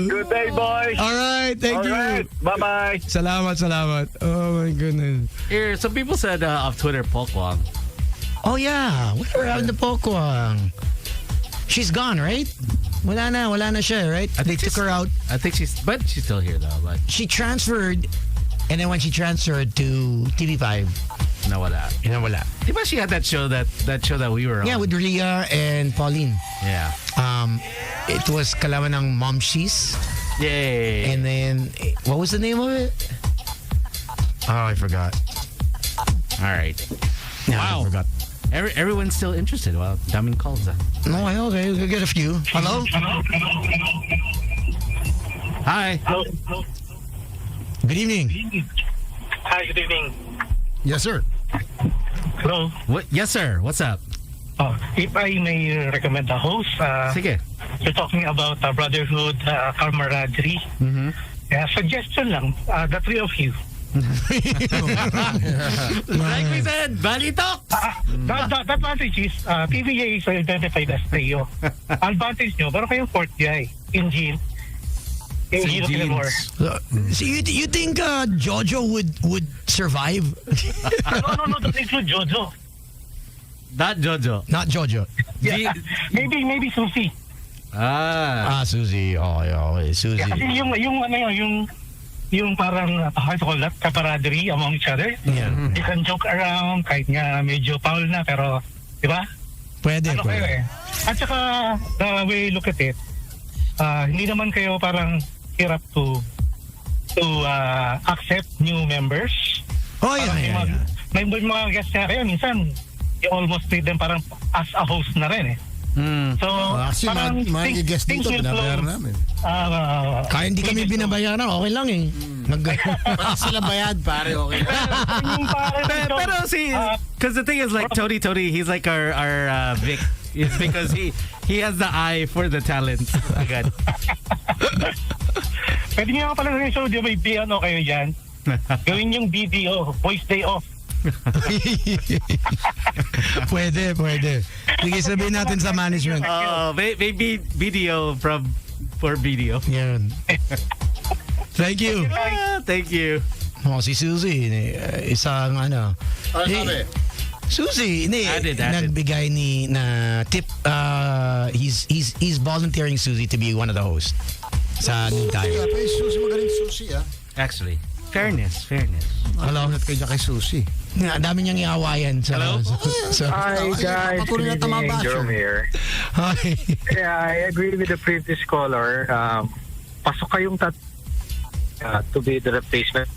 Good day, boys. All right, thank you. Bye-bye. Salamat. Oh my goodness. Here, some people said off Twitter, Pokwang. Oh yeah, what happened to Pokwang? She's gone, right? Wala na siya, right? They took her out. I think she's still here though. But she transferred, and then when she transferred to TV5, nawala. Diba she had that show that we were on? Yeah, with Rhea and Pauline. Yeah. It was kalaban ng Mom She's. Yay. And then, what was the name of it? Oh, I forgot. All right. Yeah, wow. I forgot. Everyone's still interested. Well, daming calls. No, okay. We'll get a few. Hello? Hi. Hello. Good evening. Hi, good evening. Yes, sir. Hello. What? Yes, sir. What's up? If I may recommend a host, sige. You're talking about brotherhood, camaraderie. Mm-hmm. Yeah, suggestion lang, the three of you. Like we said, Bali Talk. The advantage is, TVJ is identified as trio. Advantage nyo, pero kayong fourth guy, in Gene. In Gene Kilmore. So you think Jojo would survive? No, don't include Jojo. Not Jojo. Yeah, maybe Susie. Susie. Oh, yeah, Susie. Yeah, kasi yung parang, how to call that, camaraderie among each other. Yeah. You can joke around, kahit nga medyo foul na, pero, di ba? Pwede. Kayo eh. At saka, the way you look at it, hindi naman kayo parang hirap to accept new members. Oh, yeah. May mga guests nga kayo, minsan, you almost treat them parang as a host na rin eh. So, parang guest dito, binabayaran namin. Kaya hindi kami binabayaran, okay lang eh. Parang sila bayad, pare, okay lang. Pero see, because the thing is like Tony, he's like our Vic. It's because he has the eye for the talent. Agad. Pwede nga pala rin, so di ba piano kayo dyan? Gawin yung BDO, Voice Day Off. Pwede. Sige, sabihin natin sa management. Maybe video for video. Yeah. Thank you. Thank you. Si Susie, isang ano. Susie, nagbigay na tip. He's volunteering Susie to be one of the hosts sa New Time. Susie, magaling Susie, Actually, fairness. Alam natin kayo kay Susie. Ang dami niyang iawayan. Hello? Hi guys, good evening, Jerome here. Hi. Yeah, I agree with the previous caller. Pasok kayong to be the replacement.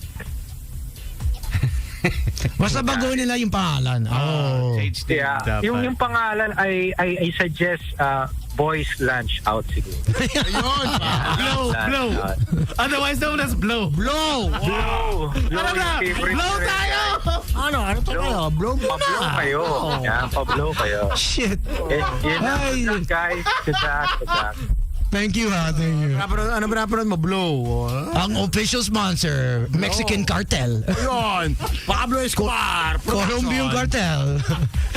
Basta baguhin nila yung pangalan. Oh. Change name Yeah. dapat. Yung pangalan, I suggest Boys Lunch Out siguro. Ayun. Blow. Otherwise known as blow. Blow. Blow. Ano na? Blow tayo! Ano to kayo? Blow muna. Pa-blow kayo. Yan, pa-blow kayo. Shit. Yun lang. Ay. Good luck, guys. Good luck. Thank you, ha. Thank you. Ano ba napanood mo? Blow. Ang official sponsor, Mexican Cartel. Ayun. Pablo Escobar. Colombian Cartel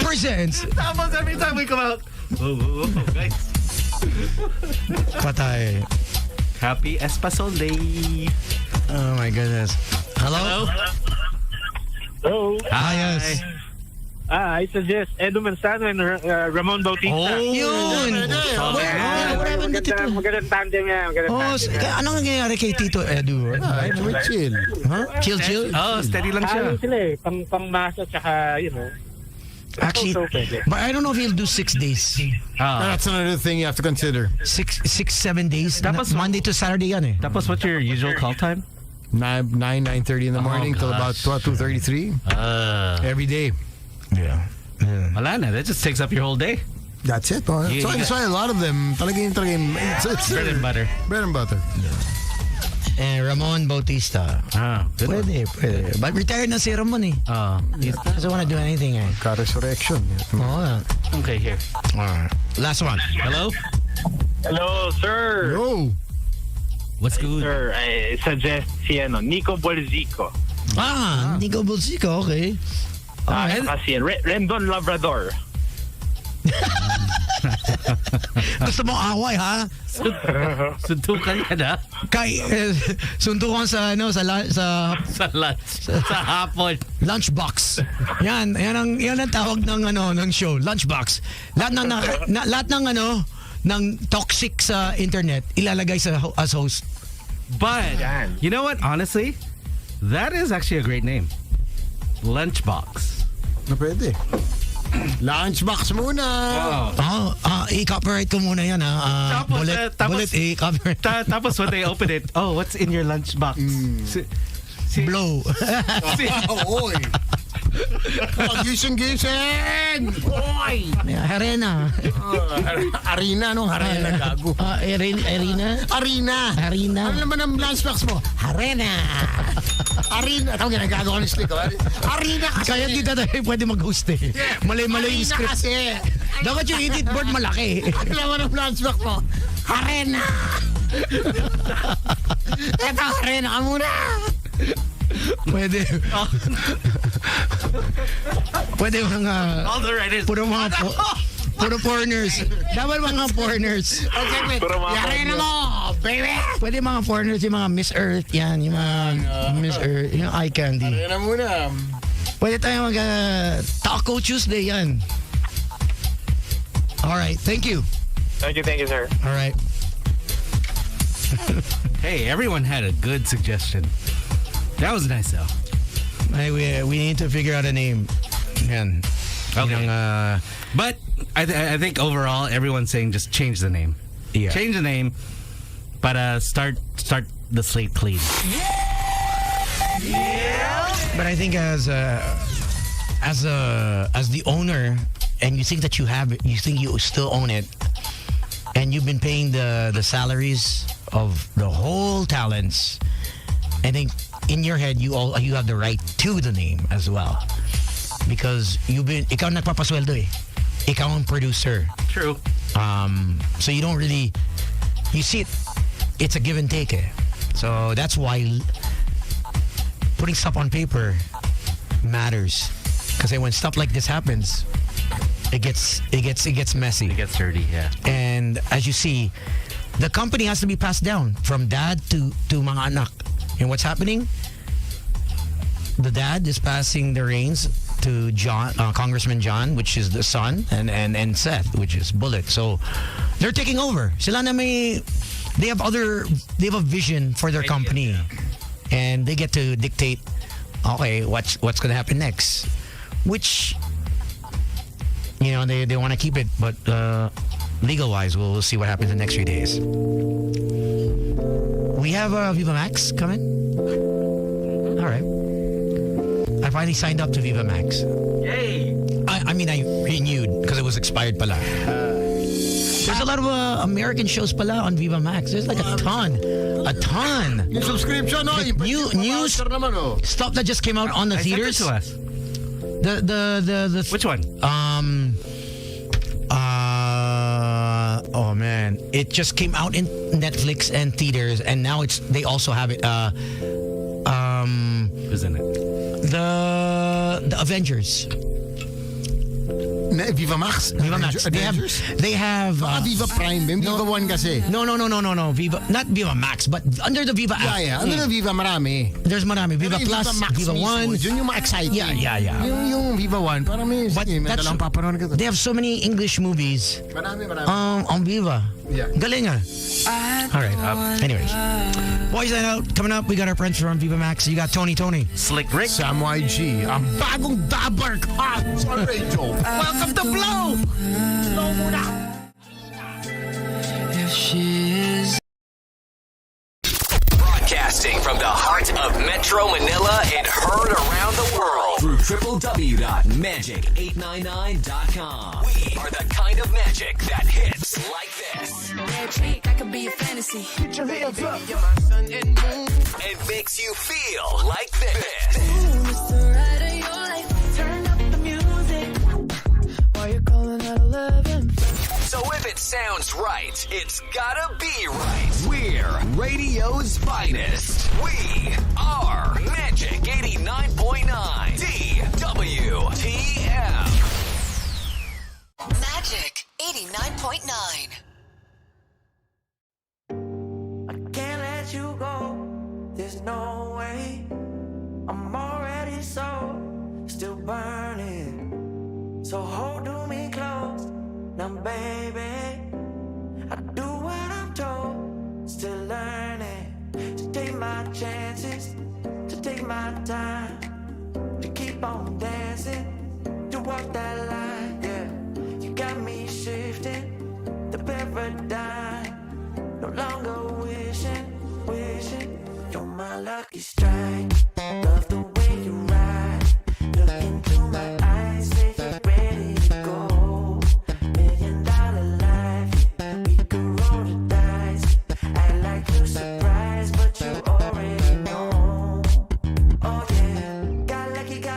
presents. Tapos every time we come out, whoa, guys. Patay. Happy Espasol Day. Oh my goodness. Hello? Hello. Ah, yes. I suggest Edu Manzano and Ramon Bautista. Oh, yun. Magandang tandem yan. Oh, anong nangyayari kay Tito Edu? Chill. Huh? Chill? Oh, steady lang siya. Ano sila eh. Pang-masa tsaka, Actually, but I don't know if he'll do 6 days. That's another thing you have to consider. 7 days. Tapos- Monday to Saturday yan eh. Tapos what's your usual call time? 9:30 in the morning till about 2:33 every day. Yeah. Wala na. That just takes up your whole day. That's it. Oh. Yeah, That's why a lot of them talagang it's Bread and butter. Bread and butter. And Ramon Bautista. Good one. Pwede. But retired na si Ramon eh. He doesn't want to do anything eh. Ka-resurrection. Oo. Okay, here. Alright. Last one. Hello? Hello, sir. Yo. What's good? Sir, I suggest si Nico Bolzico. Nico Bolzico, okay. Kasi Rendon Labrador. Gusto mo away ha? Suntukan ka na? Suntukan sa Sa lunch. Sa hapon. Lunchbox. Yan ang tawag ng show, Lunchbox. Lahat ng toxic sa internet ilalagay as host. But, you know what? Honestly, that is actually a great name. Lunchbox. Pwede. Lunchbox muna. I-copyright ko muna yan ha. Bullet, i-copyright. Tapos when they open it, what's in your lunchbox? Blow. Oy. Gising! Oy! Harena. Arena, no? Harena, gago. Arena? Arena. Ano naman ang lunchbox mo? Harena. Arena. Ito, ginagago ko ng stick. Arena kasi. Kaya di tayo pwede mag-host eh. Malay-malay yung script. Kasi. Dapat yung edit board malaki. Alam mo ng lunchbox mo? Harena. Ito, harena ka muna. Pwede. Pwede mga... All the writers. Puro foreigners. Dapat mga foreigners. Okay, wait. Harena mo, baby. Pwede mga foreigners, yung mga Miss Earth, yan. Yung mga Miss Earth, yung eye candy. Harena muna. Pwede tayo mag Taco Tuesday, yan. Alright, thank you. Thank you, sir. Alright. Hey, everyone had a good suggestion. That was nice though. We need to figure out a name. Yan. Okay. But I think overall everyone's saying just change the name. Yeah. Change the name, but start the slate clean. But I think as the owner, and you think that you still own it, and you've been paying the salaries of the whole talents, I think in your head you have the right to the name as well, because ikaw nagpapasweldo eh. Ikaw ang producer. True. So you don't really, you see it's a give and take eh. So that's why putting stuff on paper matters, because when stuff like this happens, it gets messy. It gets dirty, yeah. And as you see, the company has to be passed down from dad to mga anak. And what's happening? The dad is passing the reins to John, Congressman John, which is the son, and Seth, which is Bullet. So they're taking over. Sila na they have a vision for their company, and they get to dictate, okay, what's going to happen next, which, you know, they want to keep it, but legal wise, we'll see what happens in the next few days. We have Viva Max coming. All right. finally signed up to Viva Max. Yay! I mean, I renewed because it was expired pala. There's a lot of American shows pala on Viva Max. There's like a ton. Yung subscription, no? New stuff that just came out on the theaters. Send it to us. The Which one? Oh man, it just came out in Netflix and theaters, and now they also have it. Who's in it? The Avengers. Viva Max? Viva Max. They have Viva Prime. Viva 1 kasi. No. Viva, not Viva Max, but under the Viva app. Yeah. Under the Viva marami. There's marami. Viva Plus, Max Viva 1. Yun yung ma-exciting. Yeah. Yung Viva 1, parang may dalang paparoon ka. They have so many English movies. Marami. On Viva. Yeah. Galing ah. All right. Anyways. Boys Night Out coming up. We got our friends from Viva Max. You got Tony. Slick Rick. Sam YG. Ang bagong dabar ka sa radio. Welcome to Blow! Blow muna! Broadcasting from the heart of Metro Manila and heard around the world through www.magic899.com. We are the kind of magic that hits like this. Magic, I could be a fantasy. Put your hands up. You're my sun and moon. And makes you feel like this. Ooh, it's the ride of your life. Turn up the music. While you're calling out 11. So if it sounds right, it's gotta be right. We're radio's finest. We are Magic 89.9 DWTM. Magic 89.9. Can't let you go. There's no way. I'm already still burning. So hold to me close. Now, baby, I do what I'm told. Still learning to take my chances, to take my time, to keep on dancing, to walk that line. Yeah, you got me shifting the paradigm. No longer wishing, you're my lucky strike. Love the way you ride. Look into my eyes, say you're ready to go. $1 million life, we could roll the dice. Act like you're surprised, but you already know. Oh yeah, got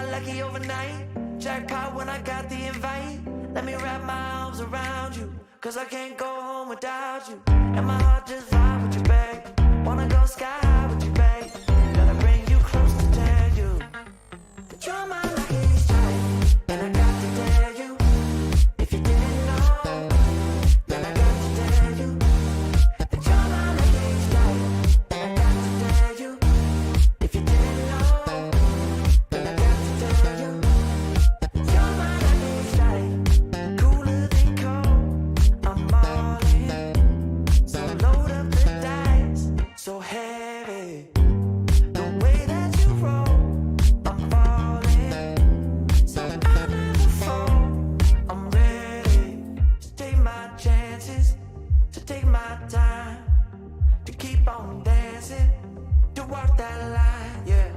lucky overnight. Jackpot when I got the invite. Let me wrap my arms around you, 'cause I can't go home without you. And my heart just vibe with you, babe. Wanna go sky high with you, babe. Gotta bring you close to tell you that you're my lucky strike. And I got to tell you, if you didn't know, then I got to tell you that you're my lucky strike. And I got to tell you, if you didn't know, then I got to tell you that you're my lucky strike. Cooler than cold, I'm all in. So load up the dice, so heavy. The way that you roll, I'm falling. So I never fall, I'm ready to take my chances, to take my time, to keep on dancing, to walk that line. Yeah,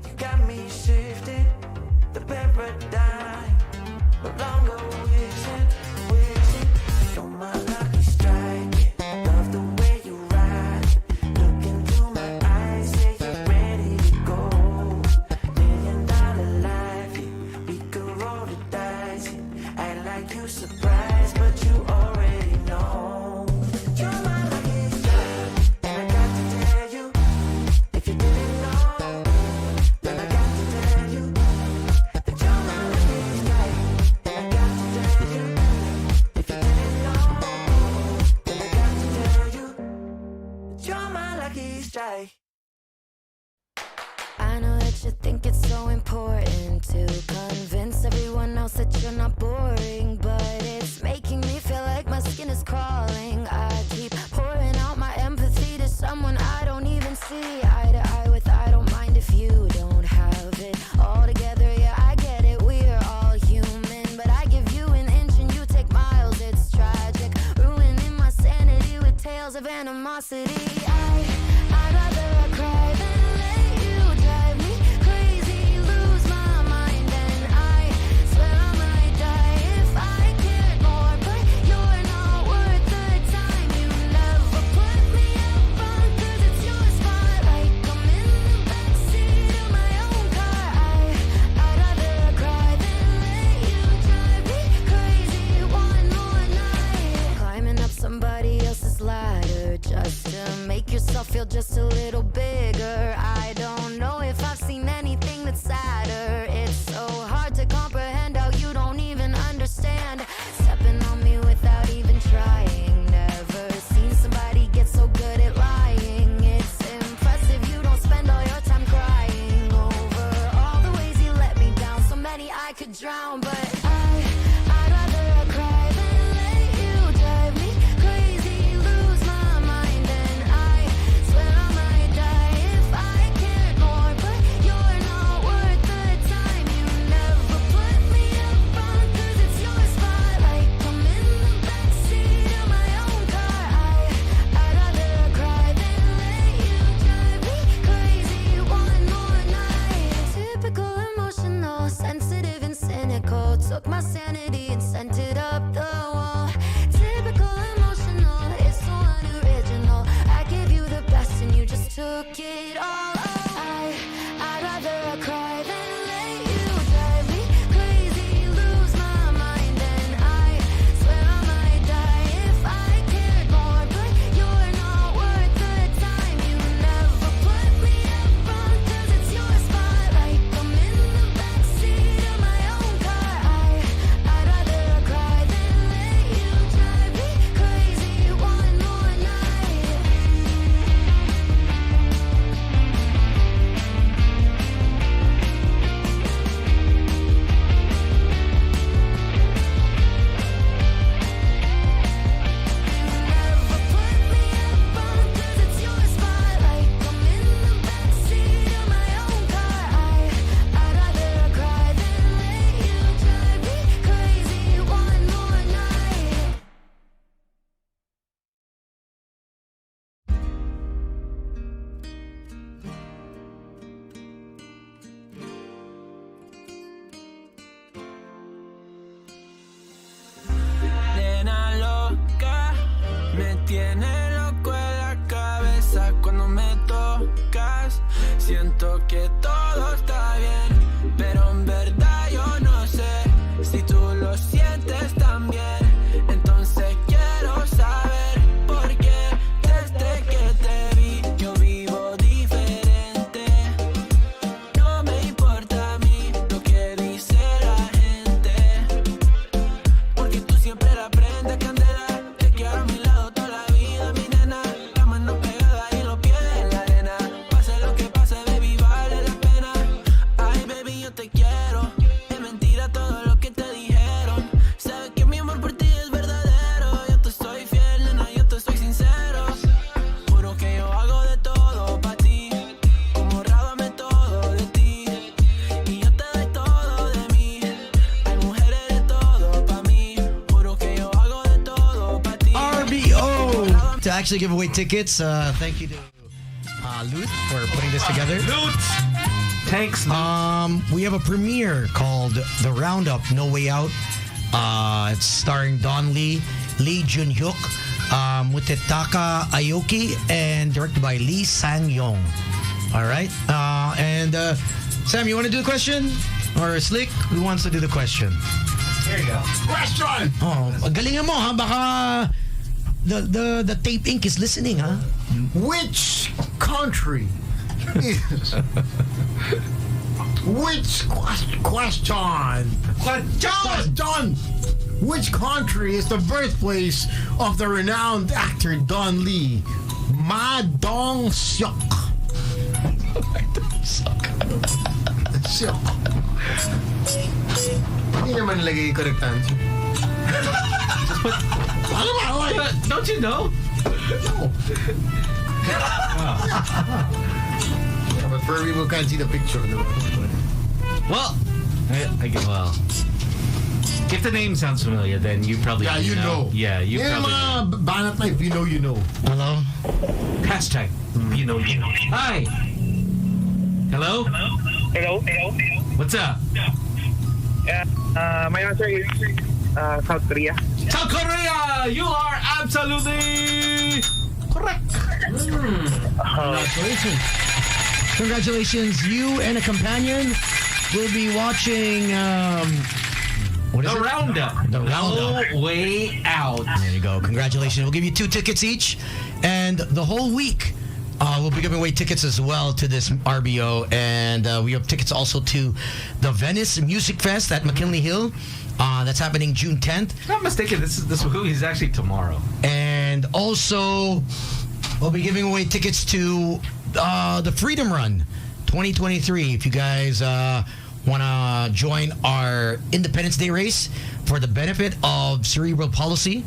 you got me shifting the paradigm. No longer wishing, you're my lucky strike. Love the way you ride. Look into my eyes, say you're ready to go. $1 million life, we could roll the dice. Act like you surprised, but you already know. You're my lucky strike, and I got to tell you, if you didn't know, then I got to tell you that you're my lucky strike, and I got to tell you, if you didn't know, then I got to tell you that you're my lucky strike. I know that you think it's so important to convince everyone else that you're not boring, but it's making me feel like my skin is crawling. I keep pouring out my empathy to someone I don't even see eye to eye with. I don't mind if you don't have it all together. Yeah, I get it, we're all human, but I give you an inch and you take miles. It's tragic, ruining my sanity with tales of animosity. I'd rather I cry than let you drive me crazy, lose my mind. just a little bigger. I don't know if I've seen anything that's sadder. It's so hard to comprehend how you don't even understand. Stepping on me without even trying. Never seen somebody get so good at lying. It's impressive you don't spend all your time crying over all the ways you let me down. So many I could drown, but I'd rather cry than let you drive me crazy, lose my mind, and I swear I might die if I cared more. But you're not worth the time. You never put me up front 'cause it's your spotlight. I'm in the backseat of my own car. I'd rather cry than let you drive me crazy one more night. Typical emotional, sensitive and cynical. Took my sanity and sent it up the wall. Typical emotional, it's so unoriginal. I gave you the best and you just took it all. I'd rather cry than let you drive me crazy, lose my mind, and I swear I might die if I cared more. But you're not worth the time. You never put me up front 'cause it's your spotlight. I'm in the backseat of my own car. I'd rather cry than let you drive me crazy one more night. It's your spotlight. I'm in the backseat of my own car. I'd rather cry than let you drive me crazy one more night. Nena loca, me tiene loco en la cabeza cuando me tocas. Siento que todo está bien, pero en verdad yo no sé si tú lo sientes también. Entonces quiero saber por qué desde que te vi yo vivo diferente. No me importa a mí lo que dice la gente, porque tú siempre la prendes candela. Te quiero a mi lado toda la vida, mi nena. La mano pegada y los pies en la arena. Pase lo que pase, baby, vale la pena. Ay, baby, yo te quiero. Es mentira todo lo que te dijeron. Sabes que mi amor por ti es verdadero. Yo te soy fiel, nena, yo te soy sincero. Juro que yo hago de todo pa' ti. Como rábame todo de ti. Y yo te doy todo de mí. Ay, mujer, eres todo pa' mí. Juro que yo hago de todo pa' ti. RBO to actually give away tickets. Thank you to Loot for putting this together. Loot! Thanks, we have a premiere called The Roundup, No Way Out. It's starring Don Lee, Lee Jun-hyuk, Mutetaka Aoki, and directed by Lee Sang-yong. All right? Sam, you want to do the question? Or Slick, who wants to do the question? Here you go. Question! Oh, galingan mo, ha? Baka the tape ink is listening, ha? Which country is... Which question? Which country is the birthplace of the renowned actor Don Lee? Ma Dong-seok. Seok. Hindi naman lagay correct answer. Ano ba? Don't you know? No. Yeah, but for people who can't see the picture. Well, if the name sounds familiar, then you probably you know. Yeah, you probably know. Banat life, you know, you know. Hello? Hashtag, you know, you know. Hi. Hello? Hello? What's up? My answer is South Korea. South Korea! You are absolutely correct. Congratulations. Congratulations. You and a companion will be watching The Roundup. The Roundup. No Way Out. There you go. Congratulations. We'll give you 2 tickets each. And the whole week, We'll be giving away tickets as well to this RBO, and we have tickets also to the Venice Music Fest at McKinley Hill. That's happening June 10th. If I'm not mistaken, this movie is actually tomorrow. And also, we'll be giving away tickets to the Freedom Run 2023. If you guys want to join our Independence Day race for the benefit of Cerebral Palsy,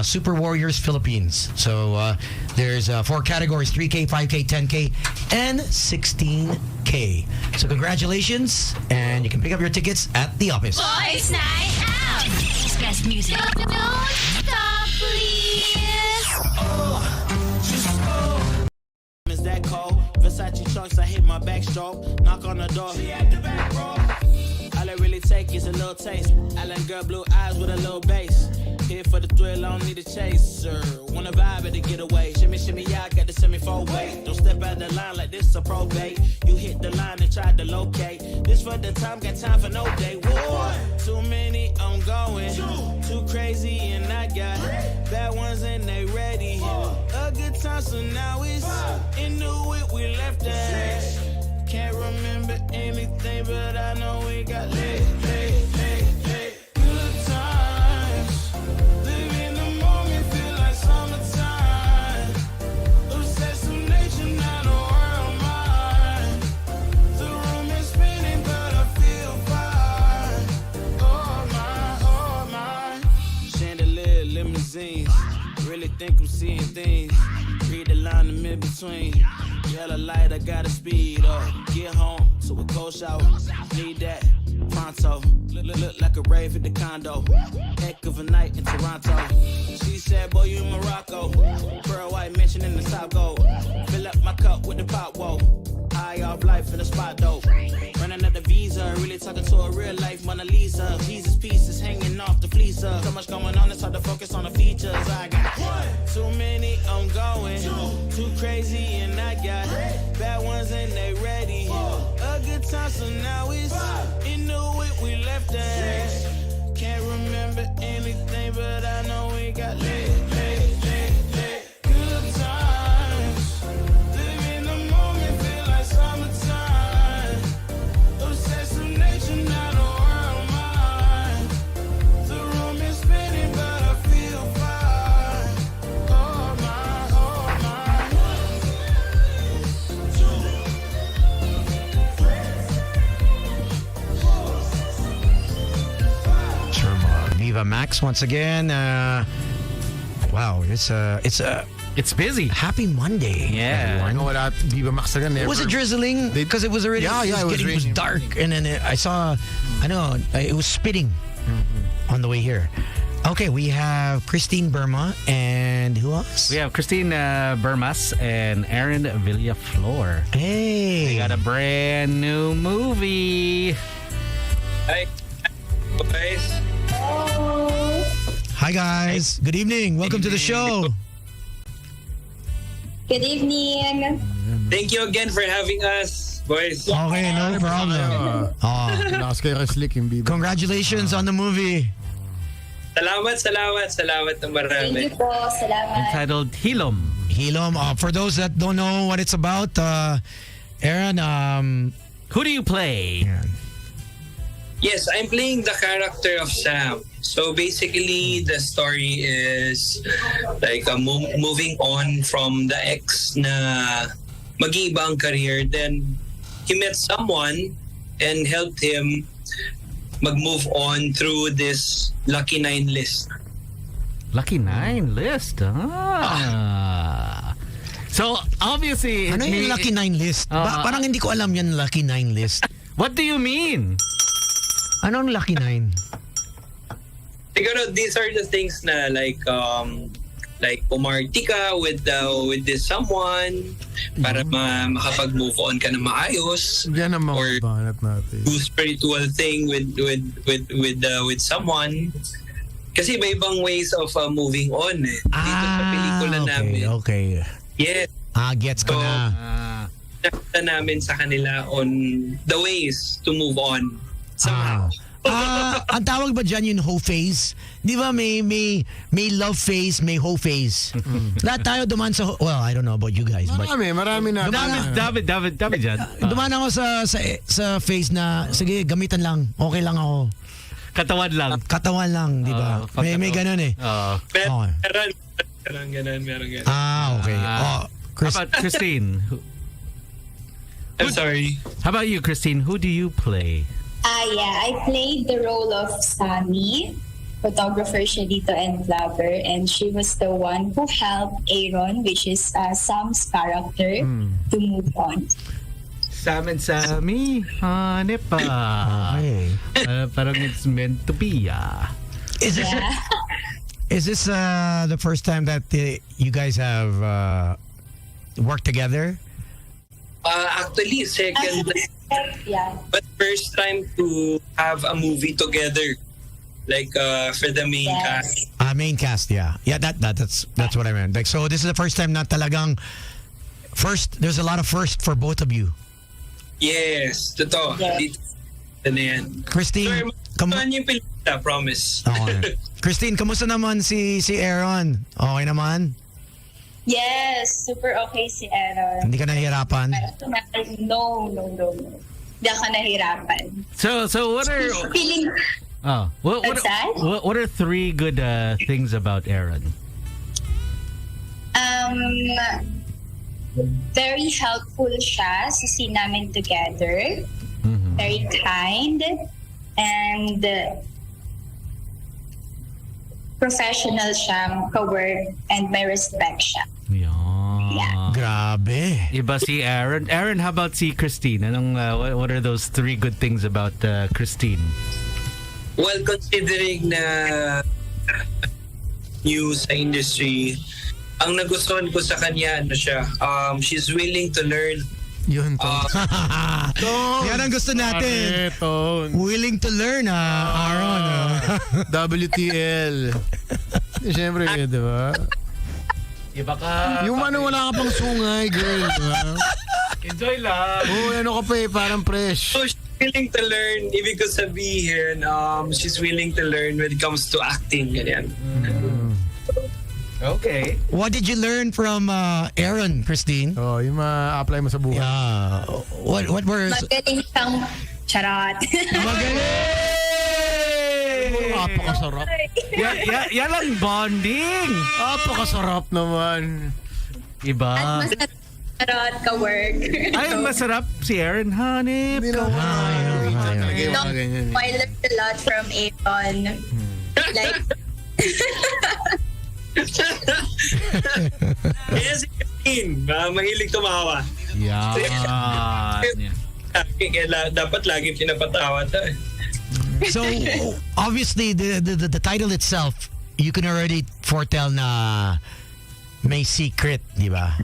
Super Warriors Philippines. So there's 4 categories: 3K, 5K, 10K, and 16K. So congratulations, and you can pick up your tickets at the office. Boys Night Out. Today's best music. Don't stop, please. Is that cold? Versace trunks, I hit my backstroke. Knock on the door. She at the back, bro. All I really take is a little taste. Island girl, blue eyes with a little bass. Here for the thrill, I don't need a chaser. Wanna vibe at the getaway. Shimmy, shimmy, yeah, I got the semi-fold weight. Don't step out the line like this a probate. You hit the line and try to locate. This for the time, got time for no day. Whoa. Too many, I'm going. Too crazy, and I got bad ones and they ready. A good time, so now it's into it, we left that. Can't remember anything, but I know we got lit. Good times. Live in the moment, feel like summertime. Obsessed with nature, not a world mine. The room is spinning, but I feel fine. Oh my. Chandelier, limousines. Really think I'm seeing things. Read the line in mid-between. Yellow light, I gotta speed up. Get home to a cold shower. Need that pronto. Look like a rave at the condo. Heck of a night in Toronto. She said, boy, you in Morocco. Pearl white mention in the top gold. Fill up my cup with the pop, whoa. High off life in the spot, though. Running at the visa, really talking to a real life Mona Lisa. Jesus pieces hanging off the fleecer. So much going on, it's hard to focus on the features. I got too many, I'm going. Too crazy, and I got bad ones and they ready. A good time, so now it's into it, we left that. Can't remember anything, but I know we got lit. Good times. Live in the moment, feel like summertime. Obsessed with nature, not a world mine. The room is spinning, but I feel fine. Oh my. Viva Max once again. Wow, it's busy. Happy Monday. Yeah. everyone. I know what Viva Max again. Was it drizzling? Because it was already it was dark, and then I know it was spitting on the way here. Okay, we have Christine Burma and who else? We have Christine Burmas and Aaron Villaflor. Hey. They got a brand new movie. Hi, guys. Hi, guys. Good evening. Welcome to the show. Good evening. Thank you again for having us, boys. Okay, no problem. Congratulations on the movie. Salamat ng marami. Thank you po. Salamat. Entitled Hilom. Hilom. For those that don't know what it's about, Aaron, who do you play? Yes, I'm playing the character of Sam. So basically, the story is like moving on from the ex na mag-iiba ang career. Then he met someone and helped him mag-move on through this Lucky 9 list. Lucky 9 list? So, obviously... Ano yung Lucky 9 list? Parang hindi ko alam yan, Lucky 9 list. What do you mean? Anong Lucky 9? Siguro, these are the things na like pumarty ka with this someone para makapag-move on ka na maayos. Yan ang or banat natin. do spiritual thing with someone. Kasi may ibang ways of moving on eh. Dito sa pelikula namin. Okay. Yes. Gets ko na. Nakita namin sa kanila on the ways to move on. Somehow. Ang tawag ba dyan yung hoe phase? Di ba may love phase, may hoe phase? Lahat tayo dumaan sa well, I don't know about you guys, but Marami na. David dyan. dumaan ako sa phase na sige, gamitan lang. Okay lang ako. Katawan lang, di ba? May ganun eh. Okay. Meron ganun. Okay. How about Christine? I'm sorry. How about you, Christine? Who do you play? Yeah, I played the role of Sammy, photographer siya dito and vlogger, and she was the one who helped Aaron, which is Sam's character, to move on. Sam and Sammy, hanep pa. Okay. Parang it's meant to be, Is this the first time that you guys have worked together? Actually, second. Yeah. But first time to have a movie together, like for the main cast. Main cast, yeah. That's what I meant. Like, so this is the first time na talagang there's a lot of first for both of you. Yes, totoo. Dito na yan. Christine, yung pelikula, promise. Okay. Christine, kamusta naman si Aaron? Okay naman? Yes, super okay si Aaron. Hindi ka nahihirapan? No. Hindi ako nahirapan. So what are Feeling... what are three good things about Aaron? Very helpful siya sa scene namin together. Very kind and professional siya ka-work and may respect siya. Yeah. Grabe. Iba si Aaron. Aaron, how about si Christine? What are those three good things about Christine? Well, considering na new sa industry, ang nagustuhan ko sa kanya, she's willing to learn. Yun to. Yan ang gusto natin. Willing to learn, Aaron. WTL. Siyempre, di ba? Iba ka. Yung wala ka pang sungay, girl. Diba? Enjoy lang. Ano ka pa parang fresh. So, she's willing to learn. Ibig ko sabihin, she's willing to learn when it comes to acting. Ganyan. Okay. What did you learn from Aaron, Christine? Yung ma-apply mo sa buhay. Yeah. What were... Magaling siyang charot. Magaling! Apakasarap. Yan lang bonding. Apakasarap naman. Iba. At masarap charot ka-work. Ay, masarap si Aaron. Hanip. No, I learned a lot from Aaron. Like... Kaya si Christine, mahilig tumawa. Yan. Kaya dapat lagi pinapatawa to. So, obviously, the title itself, you can already foretell na may secret, di ba?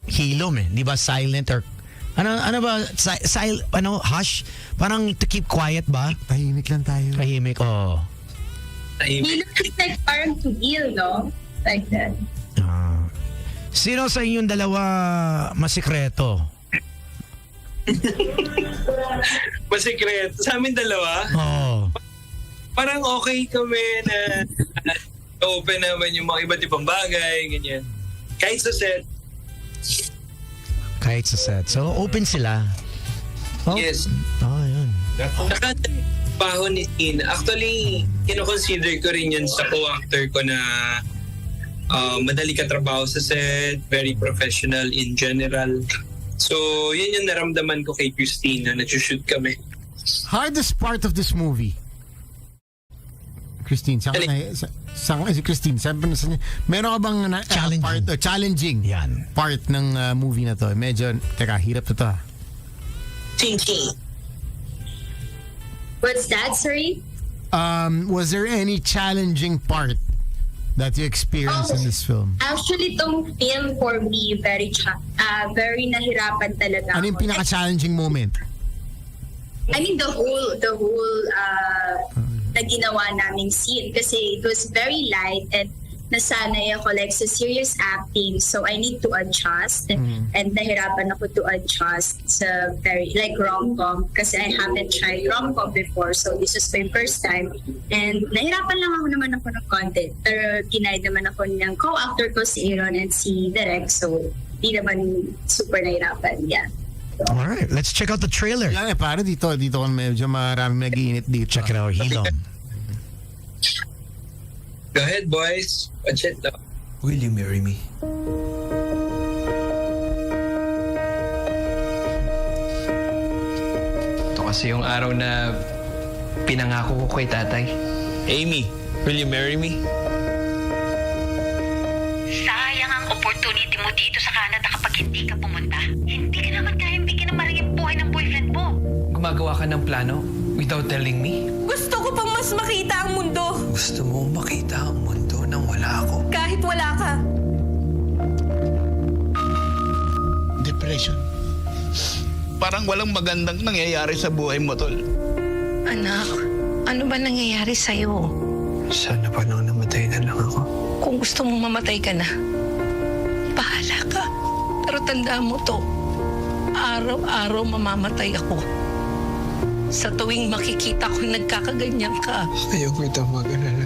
Hilom di ba? Silent or ano ba? Hush? Parang to keep quiet ba? Tahimik lang tayo. Tahimik, Hilom is like parang to heal, no? Like that. Sino sa inyong dalawa masikreto? Masikreto. Sa amin dalawa? Parang okay kami na open naman yung mga iba't ibang bagay, ganyan. Kahit sa set. So, open sila? Yes. Yun. Saka baho ni Tina. Actually, kino-consider ko rin yan sa co-actor ko na madali ka trabaho sa set, very professional in general. So, yun yung naramdaman ko kay Christine na nag-shoot kami. Hardest part of this movie? Christine, Christine, meron ka bang challenging part ng movie na to? Medyo, hirap na to. Ching-ching. What's that, sorry? Was there any challenging part that you experienced in this film? Actually, itong film for me, very nahirapan talaga. Ano yung pinaka-challenging moment? I mean, the whole na ginawa naming scene kasi it was very light and nasanay ako like sa serious acting, so I need to adjust, and nahirapan ako to adjust sa very like rom-com kasi I haven't tried rom-com before, so this is my first time, and nahirapan lang ako ng content, pero ginaid naman ako ng co-actor ko si Aaron and si Derek, so di naman super nahirapan. Yeah. All right, let's check out the trailer. Yan pare, dito kung medyo maraming nag-iinit dito. Check it out, Hilom. Go ahead, boys. Watch it now. Will you marry me? Ito kasi yung araw na pinangako ko kay tatay. Amy, will you marry me? Sayang ang opportunity mo dito sa Canada kapag hindi ka pumunta. Hindi ka naman kayang bigyan ng maraming buhay ng boyfriend mo. Gumagawa ka ng plano without telling me? Gusto ko pang mas makita ang mundo. Gusto mo makita ang mundo nang wala ako? Kahit wala ka. Depression. Parang walang magandang nangyayari sa buhay mo, Tol. Anak, ano ba nangyayari sa'yo? Sana pa nang namatay na lang ako. Kung gusto mong mamatay ka na, bahala ka. Pero tandaan mo to, araw-araw mamamatay ako. Sa tuwing makikita ko nagkakaganyan ka. Ayaw ko itong mag-alala.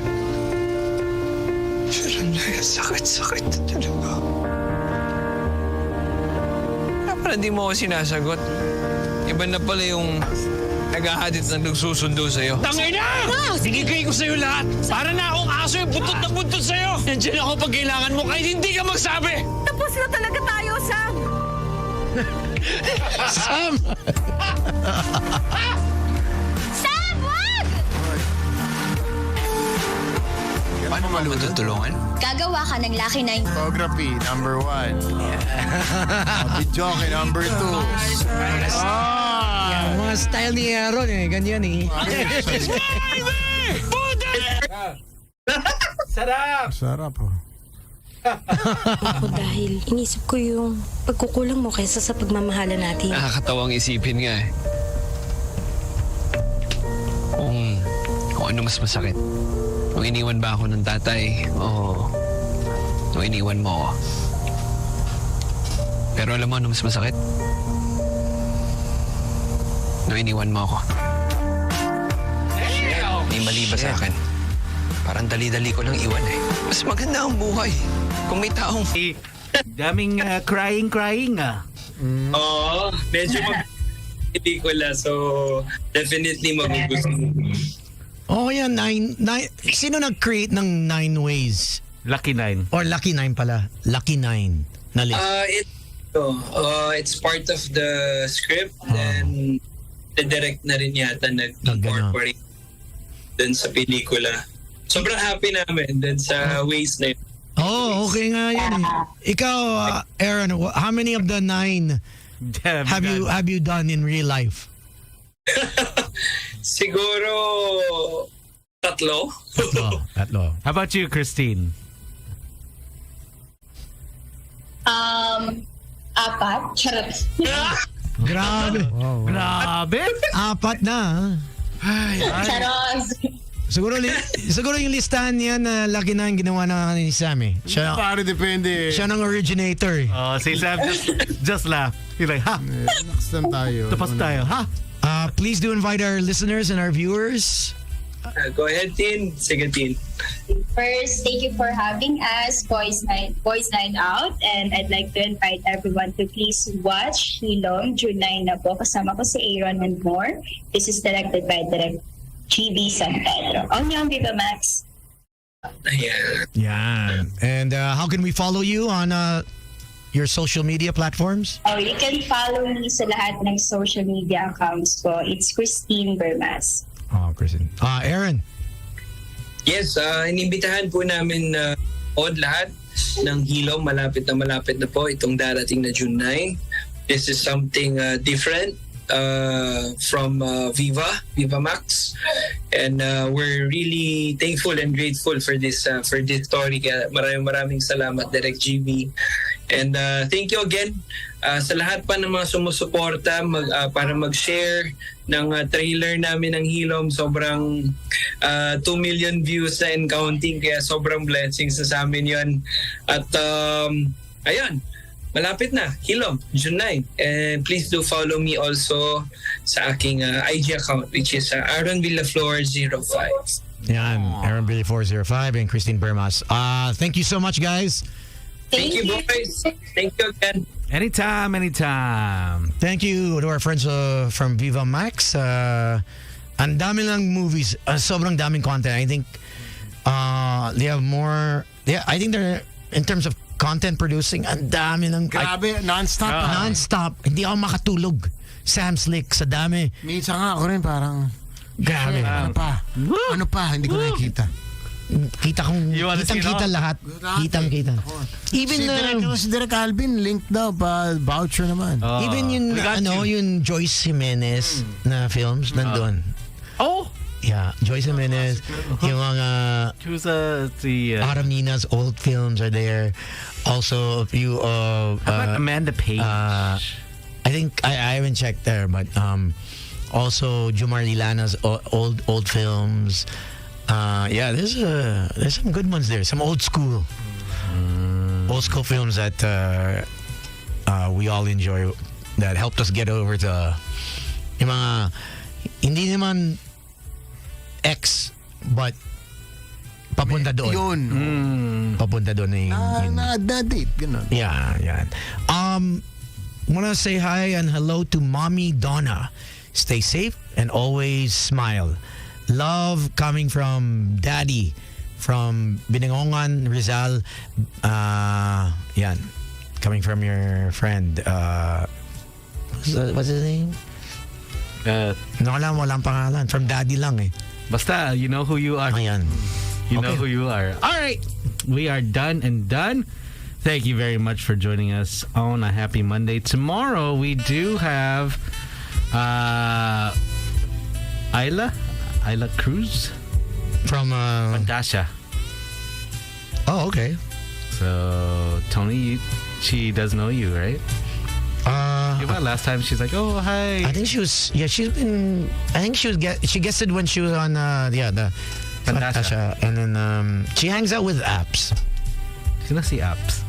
Pero sakit-sakit na talaga. Parang di mo ako sinasagot. Iba na pala yung naghahadit ng nagsusundo sa'yo. Tangay na! Binigay ko sa'yo lahat. Para na akong aso yung buntot na buntot sa'yo. Nandiyan ako pag kailangan mo kahit hindi ka magsabi. Tapos na talaga tayo, Sam! Sam! Sam, wag! Paano mo matutulungan? Gagawa ka ng Lucky 9. Photography, number 1. Videoke, number 2. Yan, mga style ni Aaron ganyan eh. Sarap oh. Ako dahil inisip ko yung pagkukulang mo kaysa sa pagmamahalan natin. Nakakatawang isipin nga eh. Kung ano mas masakit. Kung iniwan ba ako ng tatay o kung iniwan mo ako. Pero alam mo ano mas masakit? Nung iniwan mo ako. May mali ba sa akin? Parang dali-dali ko lang iwan eh. Mas maganda ang buhay. Kung may taong... Daming crying ah. Oo, medyo pelikula. So, definitely magugustuhan. Oh, yan. Sino nag-create ng 9 Ways? Lucky 9. Or Lucky 9 pala. Lucky 9 na list. It's part of the script. Then, the-direct na rin yata nag-incorporate dun sa pelikula. Sobrang happy namin dun sa Ways na yun. Oh, okay nga yan. Ikaw, Aaron, how many of the 9 have you done in real life? Siguro 3. Tatlo. How about you, Christine? 4. Charot. Grabe. Grabe. 4 na. Charot. Siguro yung listahan niya na Lucky 9 ginawa na ni Sam eh. Pare, depende. Siya ng originator eh. Oh, si Sam just laugh. He's like, ha? Relax lang tayo. Tapas tayo, ha? Please do invite our listeners and our viewers. Go ahead, Tin. Sige, Tin. First, thank you for having us, Boys Night Out, and I'd like to invite everyone to please watch Hilom, June 9 na po. Kasama ko si Aaron and more. This is directed by Direk GB San Pedro. Only on Viva Max. Yeah. And how can we follow you on your social media platforms? Oh, you can follow me sa lahat ng social media accounts ko. It's Christine Bermas. Oh, Christine. Aaron. Yes, inimbitahan po namin lahat ng Hilom. Malapit na po itong darating na June 9. This is something different from Viva Max, and we're really thankful and grateful for this story. Kaya maraming salamat, Direk GB, And thank you again sa lahat pa ng mga sumusuporta para mag-share ng trailer namin ng Hilom. Sobrang 2 million views na and counting, kaya sobrang blessings na sa amin yun. At ayun, malapit na, Hilom, June 9. And please do follow me also sa aking IG account, which is Aaron Villaflor 05. Yan, Aaron Billy 405 and Christine Bermas. Thank you so much, guys. Thank you, boys. Thank you again. Anytime. Thank you to our friends from Viva Max. Ang dami lang movies. Sobrang daming content. I think they have more. Yeah, I think they're, in terms of content producing, ang dami lang. Grabe, non-stop. Non-stop. Hindi ako makatulog. Sam Slick, sa dami. Minsan nga ako rin parang, grabe. Ano pa? Hindi ko nakikita. Kitang-kita lahat. Kitang-kita. Even si Direk Alvin, link daw pa, voucher naman. Even yung Joyce Jimenez na films, nandun. Oh! Yeah, Joyce Jimenez. Yung mga Aram Nina's old films are there. Also, a few of... How about Amanda Page? I think, I haven't checked there, but also Jumar Lilana's old films. Yeah, there's some good ones there. Some old school films that we all enjoy, that helped us get over the yung mga hindi naman X, but papunta doon. Yun. Papunta doon na-date, gano'n. Yeah, yeah. Wanna say hi and hello to Mommy Donna. Stay safe and always smile. Love coming from Daddy from Binangongan, Rizal. Yan. Coming from your friend. What's his name? Walang pangalan. From Daddy lang eh. Basta, you know who you are. Ayan. You know who you are. All right. We are done and done. Thank you very much for joining us on a happy Monday. Tomorrow, we do have Ayla Cruz from Fantasia. Oh, okay. So Tony, she does know you, right? Last time she's like, oh hi. I think she was. Yeah, she's been. I think she guessed it when she was on. The Fantasia, and then she hangs out with Apps. Sino si Apps?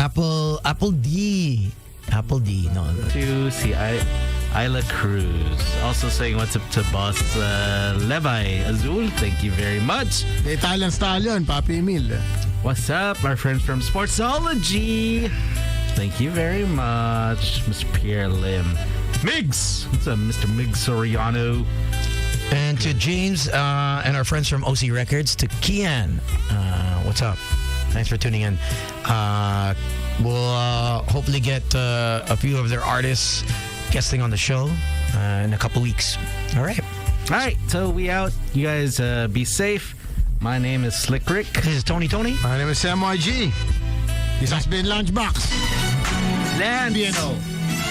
Apple D. No. To see Ayla Cruz. Also saying what's up to Boss Levi Azul. Thank you very much. The Italian Stallion, Papi Emil. What's up, our friends from Sportsology? Thank you very much, Mr. Pierre Lim. Migs! What's up, Mr. Migs Soriano? And to James and our friends from OC Records, to Kian. What's up? Thanks for tuning in. We'll hopefully get a few of their artists guesting on the show in a couple weeks. All right, so we out. You guys be safe. My name is Slick Rick. This is Tony. My name is Sam YG. This has been Lunchbox.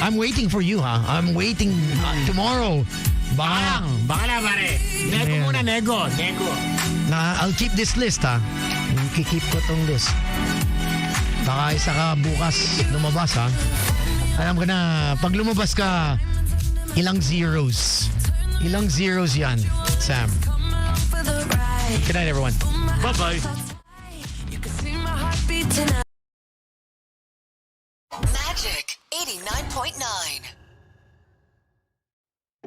I'm waiting for you, ha? I'm waiting tomorrow. Baka na, pare. Nego. I'll keep this list, ha? Keep ko tong list. Baka isa ka bukas lumabas, ha? Alam ko na, pag lumabas ka, ilang zeros. Ilang zeros yan, Sam. Good night, everyone. Bye-bye.